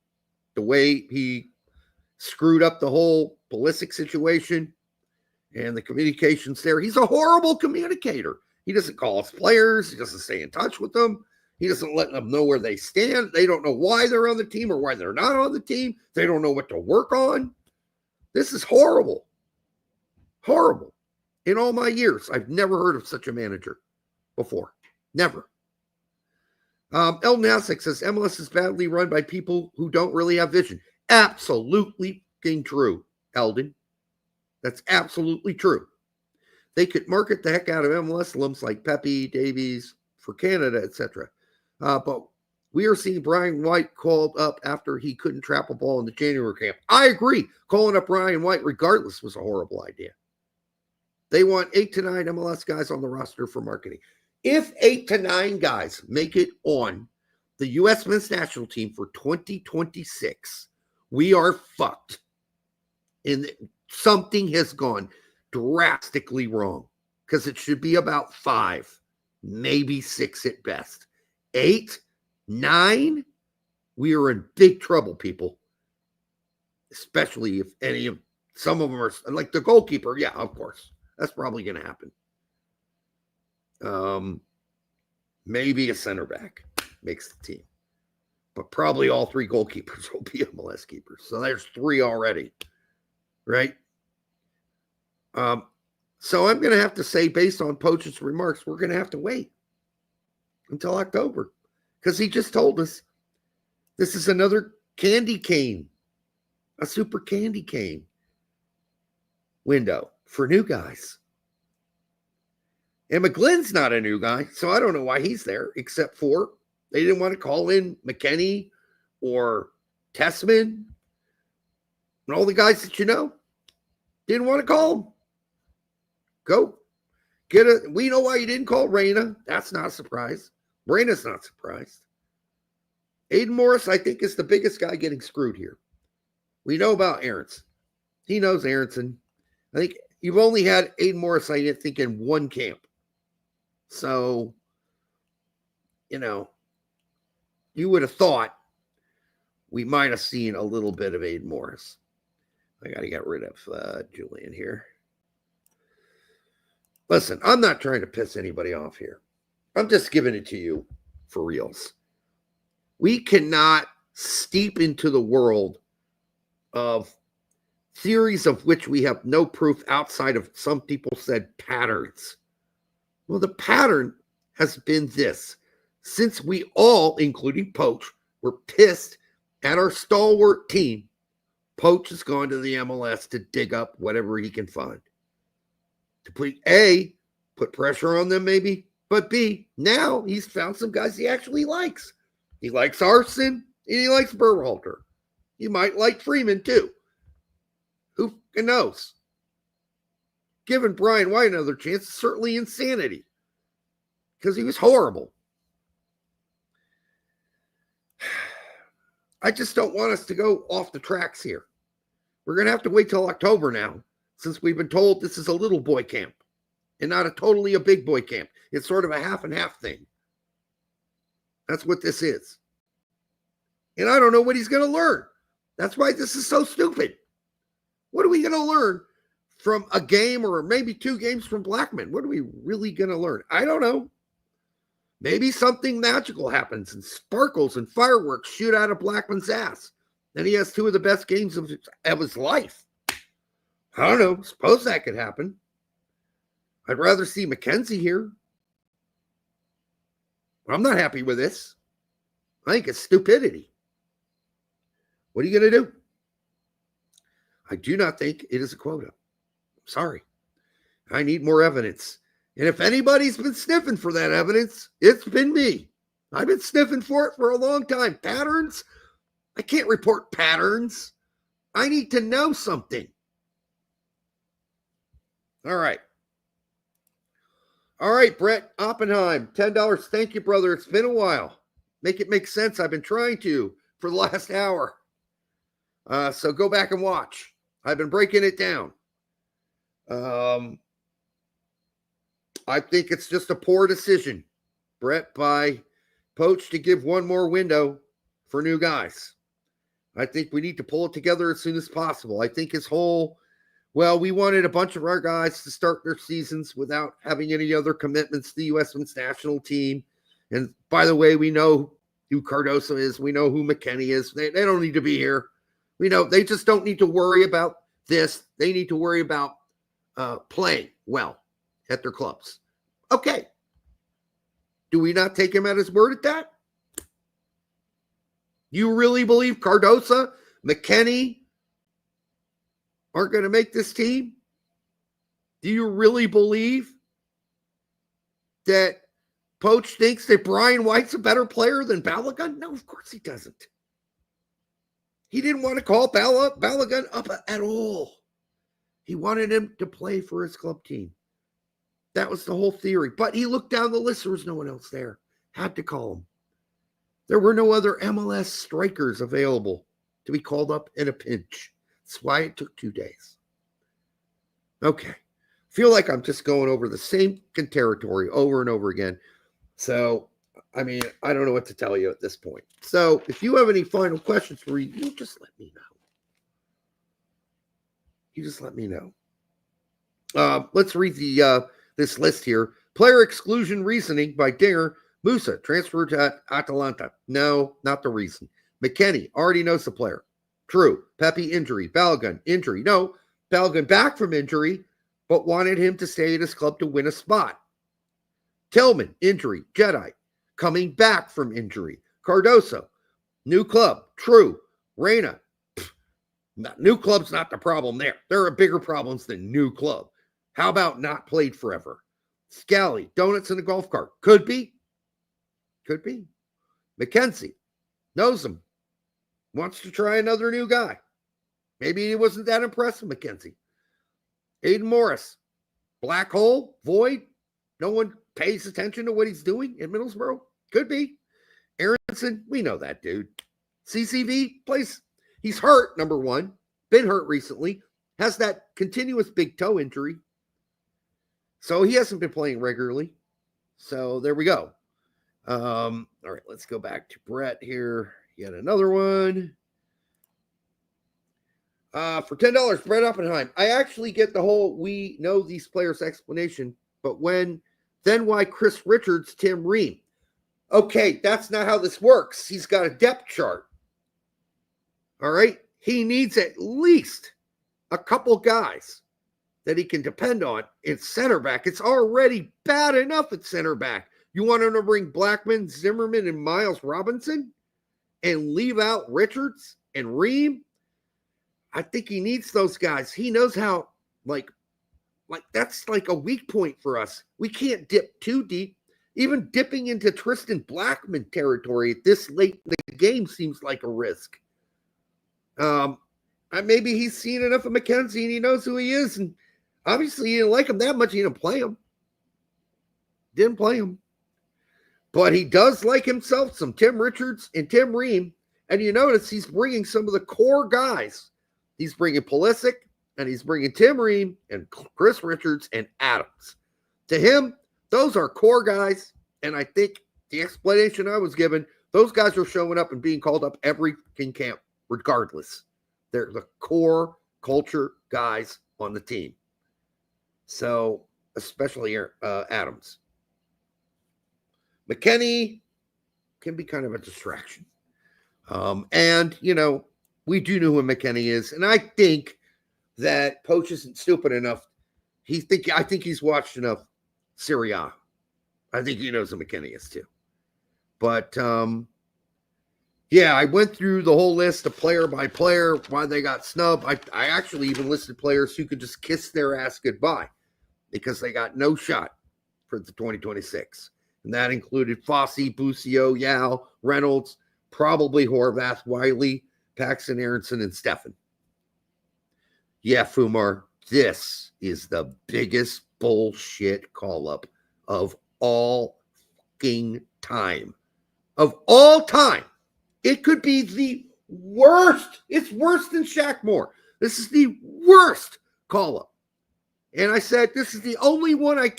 The way he screwed up the whole Pulisic situation and the communications there. He's a horrible communicator. He doesn't call his players. He doesn't stay in touch with them. He doesn't let them know where they stand. They don't know why they're on the team or why they're not on the team. They don't know what to work on. This is horrible. Horrible. In all my years, I've never heard of such a manager before. Never. Eldon Hasek says MLS is badly run by people who don't really have vision. Absolutely fucking true, Eldon. That's absolutely true. They could market the heck out of MLS alums like Pepe, Davies, for Canada, etc. But we are seeing Brian White called up after he couldn't trap a ball in the January camp. I agree. Calling up Brian White regardless was a horrible idea. They want 8 to 9 MLS guys on the roster for marketing. If 8 to 9 guys make it on the U.S. men's national team for 2026, we are fucked. And something has gone drastically wrong. because it should be about 5, maybe 6 at best. 8, 9, we are in big trouble, people. Especially if some of them are like the goalkeeper. Yeah, of course. That's probably going to happen. Maybe a center back makes the team. But probably all 3 goalkeepers will be MLS keepers. So there's 3 already. Right? So I'm going to have to say, based on Poch's remarks, we're going to have to wait until October. Because he just told us this is another candy cane. A super candy cane window for new guys. And McGlynn's not a new guy, so I don't know why he's there, except for they didn't want to call in McKennie or Tessman and all the guys that you know. Didn't want to call them. Go. We know why you didn't call Reyna. That's not a surprise. Reyna's not surprised. Aiden Morris, I think, is the biggest guy getting screwed here. We know about Aronson. He knows Aronson. I think you've only had Aiden Morris, I think, in 1 camp. So, you would have thought we might have seen a little bit of Aiden Morris. I got to get rid of Julian here. Listen, I'm not trying to piss anybody off here. I'm just giving it to you for reals. We cannot steep into the world of theories of which we have no proof outside of some people said patterns. Well, the pattern has been this. Since we all, including Poch, were pissed at our stalwart team, Poch has gone to the MLS to dig up whatever he can find. To put pressure on them maybe, but B, now he's found some guys he actually likes. He likes Arson and he likes Berhalter. He might like Freeman too. Who knows? Giving Brian White another chance is certainly insanity because he was horrible. I just don't want us to go off the tracks here. We're going to have to wait till October now, since we've been told this is a little boy camp and not a big boy camp. It's sort of a half and half thing. That's what this is. And I don't know what he's going to learn. That's why this is so stupid. What are we going to learn from a game or maybe 2 games from Blackman? What are we really going to learn? I don't know. Maybe something magical happens and sparkles and fireworks shoot out of Blackman's ass. And he has 2 of the best games of his life. I don't know. Suppose that could happen. I'd rather see McKenzie here. I'm not happy with this. I think it's stupidity. What are you going to do? I do not think it is a quota. Sorry. I need more evidence. And if anybody's been sniffing for that evidence, it's been me. I've been sniffing for it for a long time. Patterns? I can't report patterns. I need to know something. All right. All right, Brett Oppenheim, $10. Thank you, brother. It's been a while. Make it make sense. I've been trying to for the last hour. So go back and watch. I've been breaking it down. I think it's just a poor decision, Brett, by Poch to give 1 more window for new guys. I think we need to pull it together as soon as possible. I think his whole, we wanted a bunch of our guys to start their seasons without having any other commitments to the USMNT national team. And by the way, we know who Cardoso is. We know who McKennie is. They don't need to be here. We know they just don't need to worry about this. They need to worry about playing well at their clubs. Okay. Do we not take him at his word at that? You really believe Cardoso, McKennie aren't going to make this team? Do you really believe that Poch thinks that Brian White's a better player than Balogun? No, of course he doesn't. He didn't want to call Balogun up at all. He wanted him to play for his club team. That was the whole theory. But he looked down the list. There was no one else there. Had to call him. There were no other MLS strikers available to be called up in a pinch. That's why it took 2 days. Okay. feel like I'm just going over the same territory over and over again. So, I mean, I don't know what to tell you at this point. So, if you have any final questions for me, you just let me know. You just let me know. Let's read the this list here. Player exclusion reasoning by Dinger. Musa, transferred to Atalanta. No, not the reason. McKennie, already knows the player. True. Pepe, injury. Balogun, injury. No, Balogun back from injury, but wanted him to stay at his club to win a spot. Tillman, injury. Jedi, coming back from injury. Cardoso, new club. True. Reyna, new club's not the problem there. There are bigger problems than new club. How about not played forever? Scally, donuts in a golf cart. Could be. Could be. McKenzie, knows him. Wants to try another new guy. Maybe he wasn't that impressed with McKenzie. Aiden Morris, black hole, void. No one pays attention to what he's doing in Middlesbrough. Could be. Aronson, we know that dude. CCV plays. He's hurt, number one. Been hurt recently. Has that continuous big toe injury. So he hasn't been playing regularly. So there we go. All right, let's go back to Brett here. Yet another one. For $10, Brett Oppenheim. I actually get the whole we know these players explanation, but then why Chris Richards, Tim Ream? Okay, that's not how this works. He's got a depth chart. All right? He needs at least a couple guys that he can depend on in center back. It's already bad enough at center back. You want him to bring Blackman, Zimmerman, and Miles Robinson and leave out Richards and Ream? I think he needs those guys. He knows how, like that's like a weak point for us. We can't dip too deep. Even dipping into Tristan Blackman territory at this late in the game seems like a risk. Maybe he's seen enough of McKenzie and he knows who he is. And obviously he didn't like him that much. He didn't play him. But he does like himself some Tim Richards and Tim Ream. And you notice he's bringing some of the core guys. He's bringing Pulisic and he's bringing Tim Ream and Chris Richards and Adams. To him, those are core guys. And I think the explanation I was given, those guys are showing up and being called up every camp, regardless. They're the core culture guys on the team. So, especially Adams. McKennie can be kind of a distraction. And, we do know who McKennie is. And I think that Poch isn't stupid enough. I think he's watched enough Serie A. I think he knows who McKennie is too. But, yeah, I went through the whole list of player by player, why they got snubbed. I actually even listed players who could just kiss their ass goodbye because they got no shot for the 2026. And that included Fossey, Busio, Yao, Reynolds, probably Horvath, Wiley, Paxton, Aronson, and Steffen. Yeah, Fumar, this is the biggest bullshit call-up of all fucking time. Of all time. It could be the worst. It's worse than Shaq Moore. This is the worst call-up. And I said, this is the only one I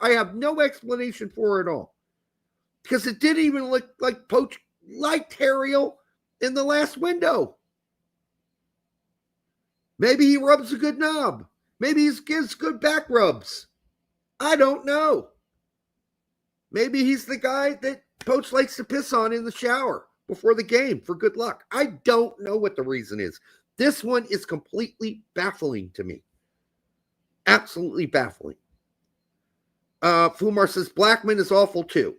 have no explanation for at all. Because it didn't even look like Poch liked Harriel in the last window. Maybe he rubs a good knob. Maybe he gives good back rubs. I don't know. Maybe he's the guy that Poch likes to piss on in the shower before the game for good luck. I don't know what the reason is. This one is completely baffling to me. Absolutely baffling. Fumar says Blackman is awful too.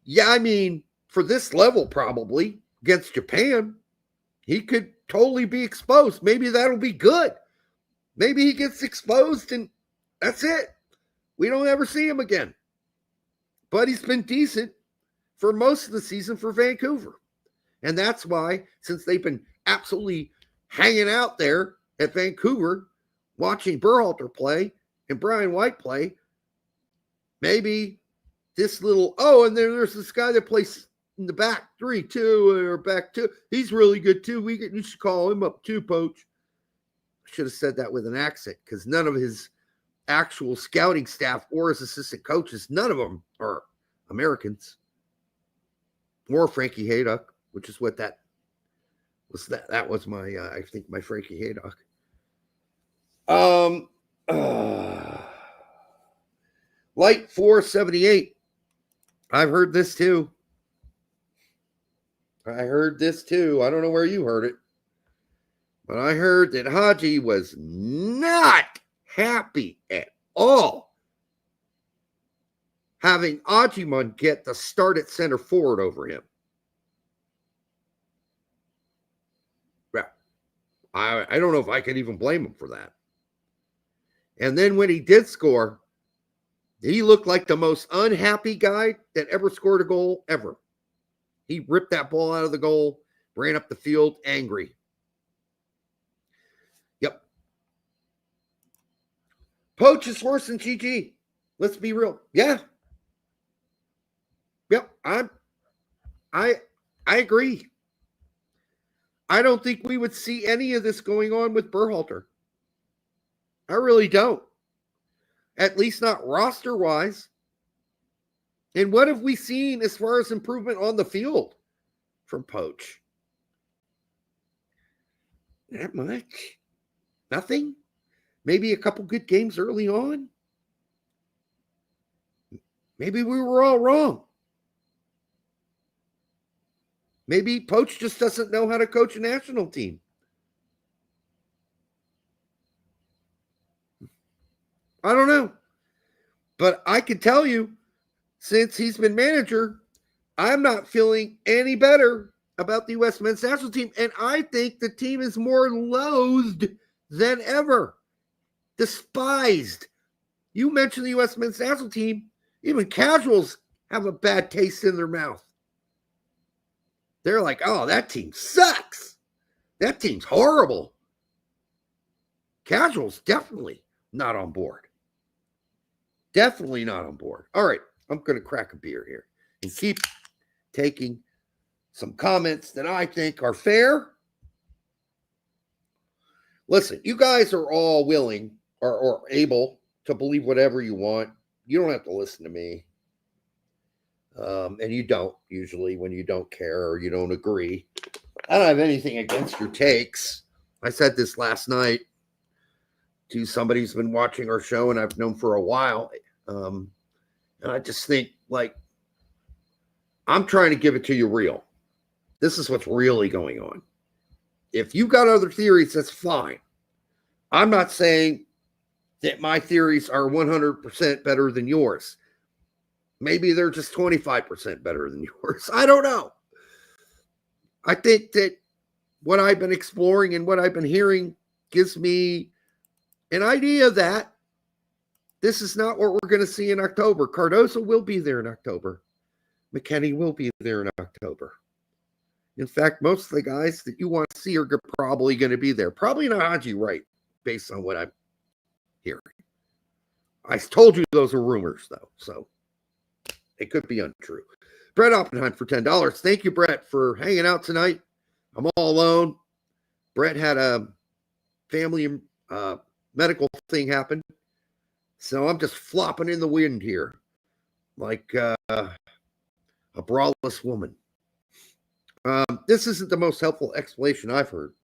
Yeah, I mean, for this level probably against Japan, he could totally be exposed. Maybe that'll be good. Maybe he gets exposed and that's it. We don't ever see him again. But he's been decent for most of the season for Vancouver. And that's why, since they've been absolutely hanging out there at Vancouver, watching Berhalter play and Brian White play, maybe this little, and then there's this guy that plays in the back 3-2 or back 2. He's really good too. You should call him up too, Poch. I should have said that with an accent because none of his actual scouting staff or his assistant coaches. None of them are Americans. Or Frankie Haydock, which is what that was. That was my, I think, my Frankie Haydock. Light 478. I've heard this too. I don't know where you heard it, but I heard that Haji was not happy at all having Ajiman get the start at center forward over him. Well, I don't know if I can even blame him for that. And then when he did score, he looked like the most unhappy guy that ever scored a goal ever. He ripped that ball out of the goal, ran up the field angry. Yep. Poch is worse than GG. Let's be real. Yeah. Yep. I agree. I don't think we would see any of this going on with Berhalter. I really don't. At least not roster-wise. And what have we seen as far as improvement on the field from Poch? Not much. Nothing. Maybe a couple good games early on. Maybe we were all wrong. Maybe Poch just doesn't know how to coach a national team. I don't know. But I can tell you, since he's been manager, I'm not feeling any better about the U.S. men's national team. And I think the team is more loathed than ever. Despised. You mentioned the U.S. men's national team. Even casuals have a bad taste in their mouth. They're like, oh, that team sucks. That team's horrible. Casuals definitely not on board. Definitely not on board. All right, I'm going to crack a beer here and keep taking some comments that I think are fair. Listen, you guys are all willing or able to believe whatever you want. You don't have to listen to me. And you don't usually when you don't care or you don't agree. I don't have anything against your takes. I said this last night to somebody who's been watching our show and I've known for a while. And I just think, like, I'm trying to give it to you real. This is what's really going on. If you got other theories, that's fine. I'm not saying that my theories are 100% better than yours. Maybe they're just 25% better than yours. I don't know. I think that what I've been exploring and what I've been hearing gives me an idea that this is not what we're going to see in October. Cardoso will be there in October. McKennie will be there in October. In fact, most of the guys that you want to see are probably going to be there. Probably not Haji Wright, based on what I'm hearing. I told you those are rumors, though, so it could be untrue. Brett Oppenheim for $10. Thank you, Brett, for hanging out tonight. I'm all alone. Brett had a family medical thing happen, so I'm just flopping in the wind here like a braless woman. This isn't the most helpful explanation I've heard.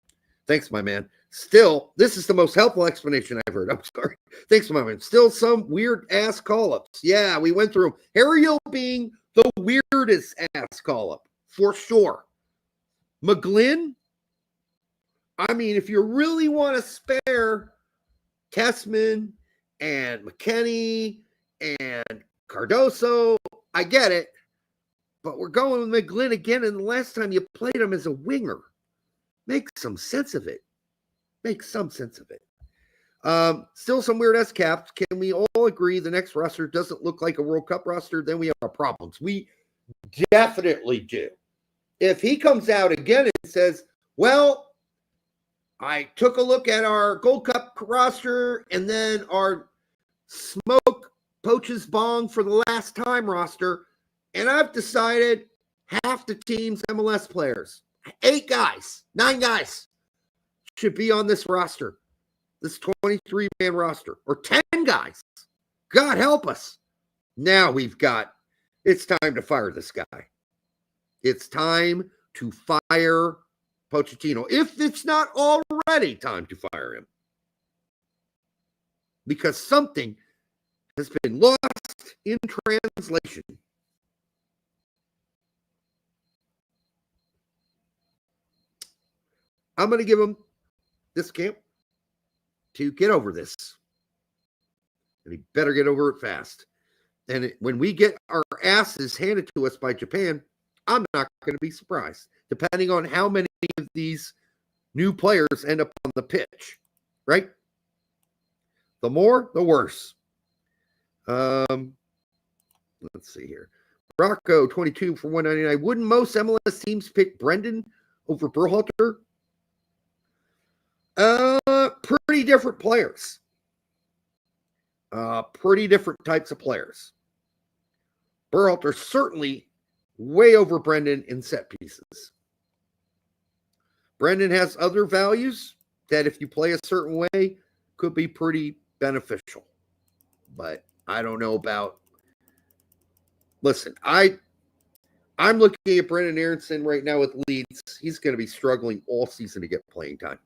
Thanks, my man. Still, this is the most helpful explanation I've heard. I'm sorry. Thanks, my man. Still some weird-ass call-ups. Yeah, we went through them. Ariel being the weirdest-ass call-up, for sure. McGlynn, I mean, if you really want to spare Tessman and McKennie and Cardoso, I get it. But we're going with McGlynn again, and the last time you played him as a winger. Make some sense of it. Make some sense of it. Still some weird S caps. Can we all agree the next roster doesn't look like a World Cup roster? Then we have problems. We definitely do. If he comes out again and says, well, I took a look at our Gold Cup roster and then our smoke Poch's bong for the last time roster, and I've decided half the team's MLS players, 8 guys, 9 guys should be on this roster. this 23-man roster, or 10 guys. God help us. Now it's time to fire this guy. It's time to fire Pochettino, if it's not already time to fire him. Because something has been lost in translation. I'm going to give him this camp to get over this. And he better get over it fast. And when we get our asses handed to us by Japan, I'm not going to be surprised, depending on how many of these new players end up on the pitch, right? The more, the worse. Let's see here. Rocco, 22 for 199. Wouldn't most MLS teams pick Brendan over Berhalter? Pretty different players. Pretty different types of players. Berhalter certainly way over Brendan in set pieces. Brendan has other values that if you play a certain way could be pretty beneficial. But I don't know about... Listen, I'm looking at Brendan Aronson right now with Leeds. He's going to be struggling all season to get playing time.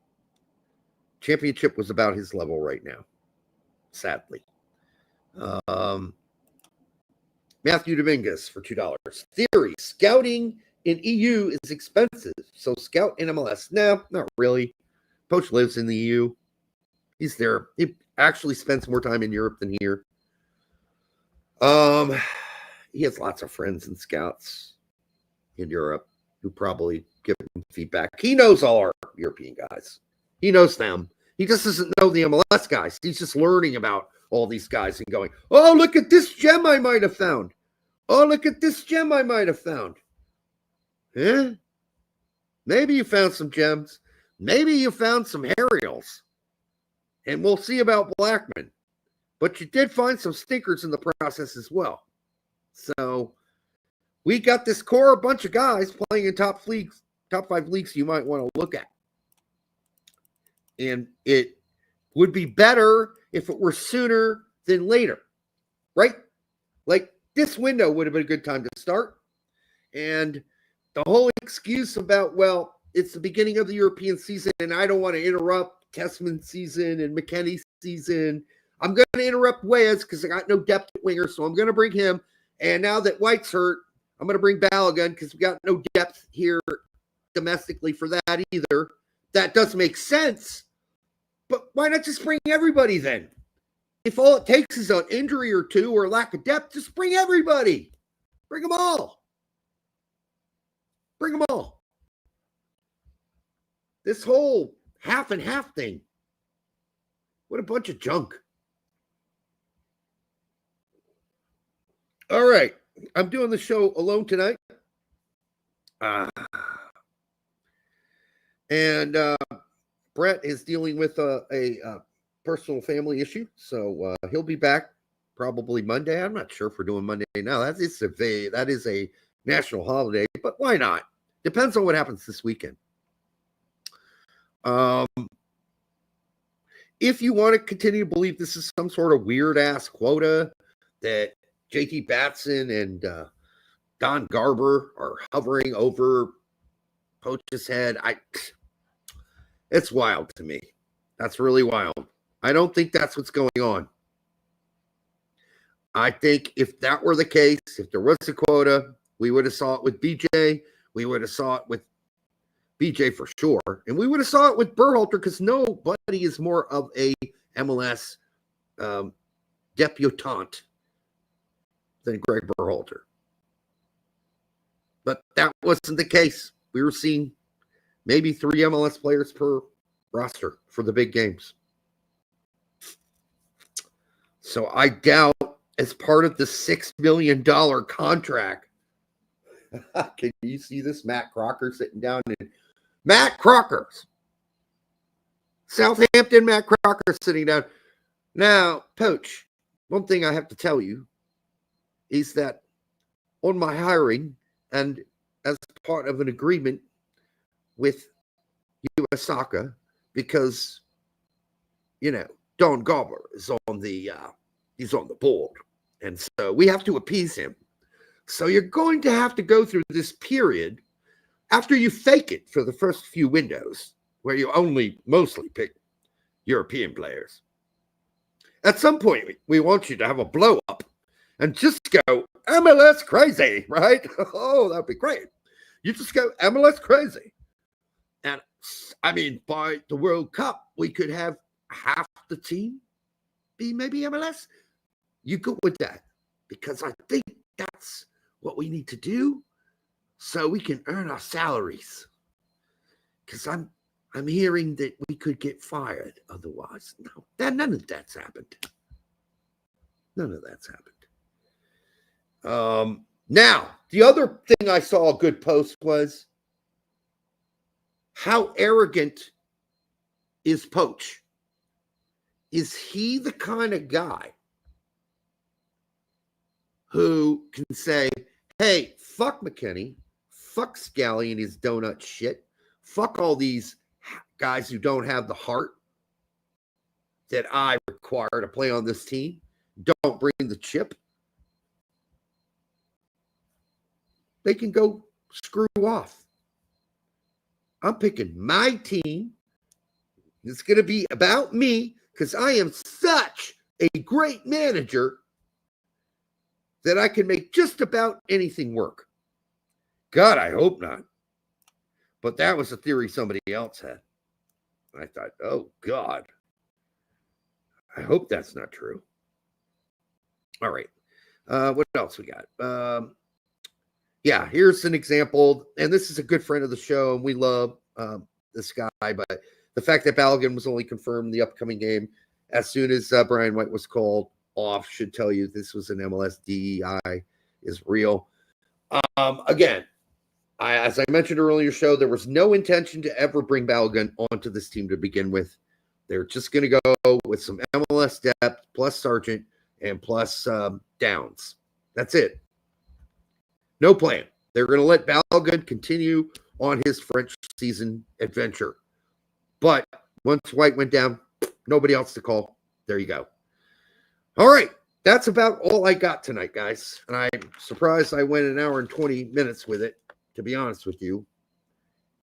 Championship was about his level right now, sadly. Matthew Dominguez for $2. Theory, scouting in EU is expensive, so scout in MLS. No, not really. Poch lives in the EU. He's there. He actually spends more time in Europe than here. He has lots of friends and scouts in Europe who probably give him feedback. He knows all our European guys. He knows them. He just doesn't know the MLS guys. He's just learning about all these guys and going, oh, look at this gem I might have found. Oh, look at this gem I might have found. Yeah? Maybe you found some gems. Maybe you found some Ariels. And we'll see about Blackman. But you did find some stinkers in the process as well. So we got this core bunch of guys playing in top 5 leagues you might want to look at. And it would be better if it were sooner than later, right? Like this window would have been a good time to start. And the whole excuse about, well, it's the beginning of the European season and I don't want to interrupt Tessman's season and McKennie's season. I'm going to interrupt Wes because I got no depth at winger, so I'm going to bring him. And now that White's hurt, I'm going to bring Balogun because we got no depth here domestically for that either. That does make sense. But why not just bring everybody then? If all it takes is an injury or two or lack of depth, just bring everybody. Bring them all. Bring them all. This whole half and half thing. What a bunch of junk. All right. I'm doing the show alone tonight. And Brett is dealing with a personal family issue. So he'll be back probably Monday. I'm not sure if we're doing Monday now. That is a national holiday, but why not? Depends on what happens this weekend. If you want to continue to believe this is some sort of weird-ass quota that JT Batson and Don Garber are hovering over Poch's head, it's wild to me. That's really wild. I don't think that's what's going on. I think if that were the case, if there was a quota, we would have saw it with BJ. We would have saw it with BJ for sure. And we would have saw it with Berhalter because nobody is more of a MLS debutante than Greg Berhalter. But that wasn't the case. We were seeing maybe 3 MLS players per roster for the big games. So I doubt as part of the $6 million contract. Can you see this? Matt Crocker sitting down in Matt Crocker. Southampton, Matt Crocker sitting down. Now, Poch, one thing I have to tell you is that on my hiring and as part of an agreement with US Soccer, because Don Gobbler is on the he's on the board, and so we have to appease him. So you're going to have to go through this period after you fake it for the first few windows, where you only mostly pick European players. At some point, we want you to have a blow up and just go MLS crazy, right? Oh, that'd be great. You just go MLS crazy. And I mean, by the World Cup, we could have half the team be maybe MLS. You go with that, because I think that's what we need to do so we can earn our salaries. Because I'm hearing that we could get fired otherwise. No, none of that's happened. None of that's happened. Now, the other thing I saw a good post was, how arrogant is Poch? Is he the kind of guy who can say, hey, fuck McKinney, fuck Scally and his donut shit, fuck all these guys who don't have the heart that I require to play on this team, don't bring the chip? They can go screw off. I'm picking my team. It's going to be about me, because I am such a great manager that I can make just about anything work. God, I hope not. But that was a theory somebody else had. I thought, oh, God. I hope that's not true. All right. What else we got? Yeah, here's an example. And this is a good friend of the show, and we love this guy. But the fact that Balogun was only confirmed in the upcoming game as soon as Brian White was called off should tell you this was an MLS DEI is real. Again, as I mentioned earlier in the show, there was no intention to ever bring Balogun onto this team to begin with. They're just going to go with some MLS depth plus Sargent and plus Downs. That's it. No plan. They're going to let Balogun continue on his French season adventure. But once White went down, nobody else to call. There you go. All right. That's about all I got tonight, guys. And I'm surprised I went an hour and 20 minutes with it, to be honest with you.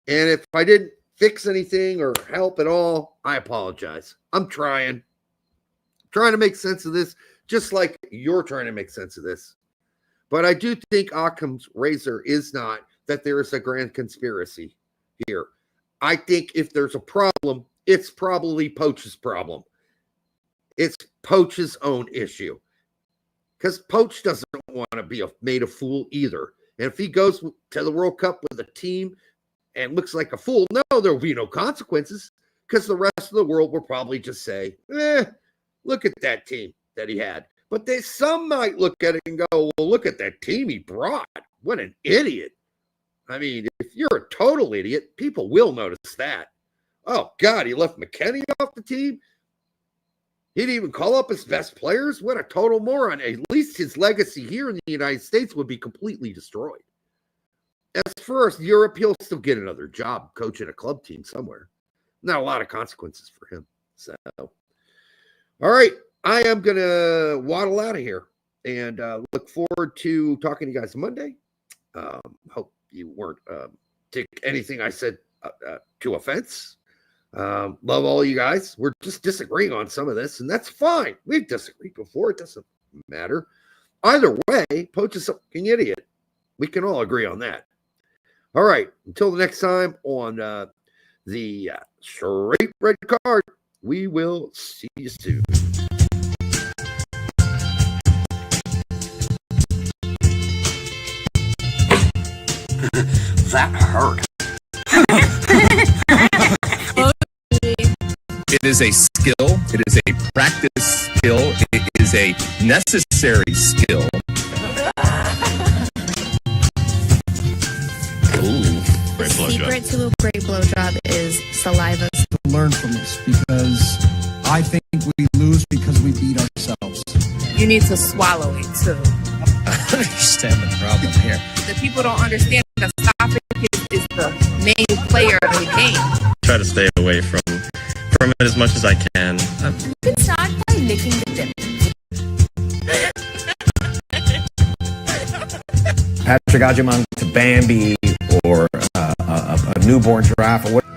And if I didn't fix anything or help at all, I apologize. I'm trying to make sense of this, just like you're trying to make sense of this. But I do think Occam's razor is not that there is a grand conspiracy here. I think if there's a problem, it's probably Poch's problem. It's Poch's own issue. Because Poch doesn't want to be made a fool either. And if he goes to the World Cup with a team and looks like a fool, no, there will be no consequences, because the rest of the world will probably just say, look at that team that he had. But some might look at it and go, well, look at that team he brought. What an idiot. I mean, if you're a total idiot, people will notice that. Oh, God, he left McKinney off the team. He didn't even call up his best players. What a total moron. At least his legacy here in the United States would be completely destroyed. As far as Europe, he'll still get another job coaching a club team somewhere. Not a lot of consequences for him. So, all right. I am going to waddle out of here and look forward to talking to you guys Monday. Hope you weren't take anything I said to offense. Love all you guys. We're just disagreeing on some of this, and that's fine. We've disagreed before. It doesn't matter. Either way, Poch is a fucking idiot. We can all agree on that. All right. Until the next time on the Straight Red Card, we will see you soon. That hurt. It is a skill. It is a practice skill. It is a necessary skill. Ooh, great The blowjob. secret to a great blowjob is saliva. To learn from this, because I think we lose because we beat ourselves. You need to swallow it too. I understand the problem here. The people don't understand that Stoppage is the main player of the game. Try to stay away from it as much as I can. You can start by licking the tip. Patrick Ajimang to Bambi or a newborn giraffe or what?